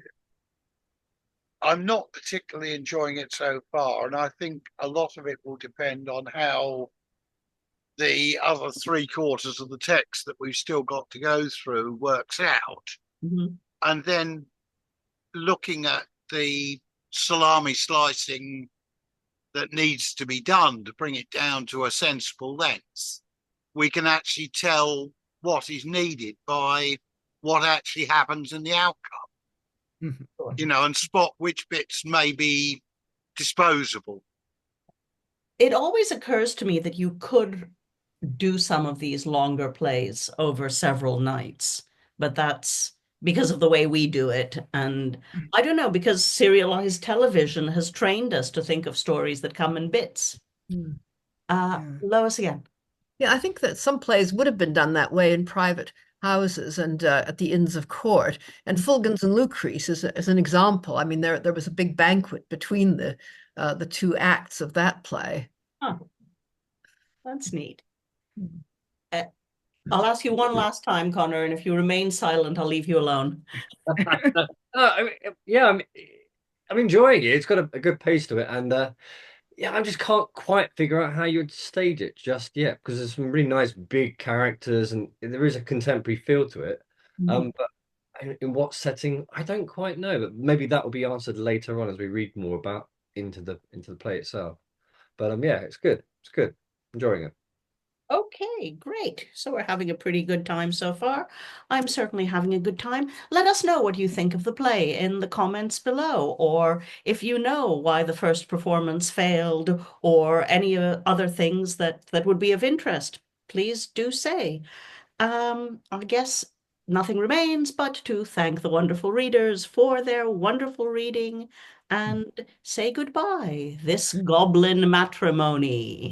I'm not particularly enjoying it so far, and I think a lot of it will depend on how the other 3/4 of the text that we've still got to go through works out. And then looking at the salami slicing that needs to be done to bring it down to a sensible length, we can actually tell what is needed by what actually happens in the outcome. And spot which bits may be disposable. It always occurs to me that you could do some of these longer plays over several nights, but that's because of the way we do it. And I don't know, because serialized television has trained us to think of stories that come in bits. Lois again. Yeah, I think that some plays would have been done that way in private houses and at the Inns of Court. And Fulgens and Lucrece is an example. I mean, there was a big banquet between the two acts of that play. That's neat. I'll ask you one last time, Connor, and if you remain silent, I'll leave you alone. I'm enjoying it. It's got a good pace to it, and I just can't quite figure out how you'd stage it just yet, because there's some really nice big characters, and there is a contemporary feel to it. But in what setting, I don't quite know. But maybe that will be answered later on as we read more about into the play itself. But it's good. It's good. Enjoying it. Okay, great. So we're having a pretty good time so far. I'm certainly having a good time. Let us know what you think of the play in the comments below, or if you know why the first performance failed, or any other things that would be of interest. Please do say. I guess nothing remains but to thank the wonderful readers for their wonderful reading and say goodbye. This goblin matrimony.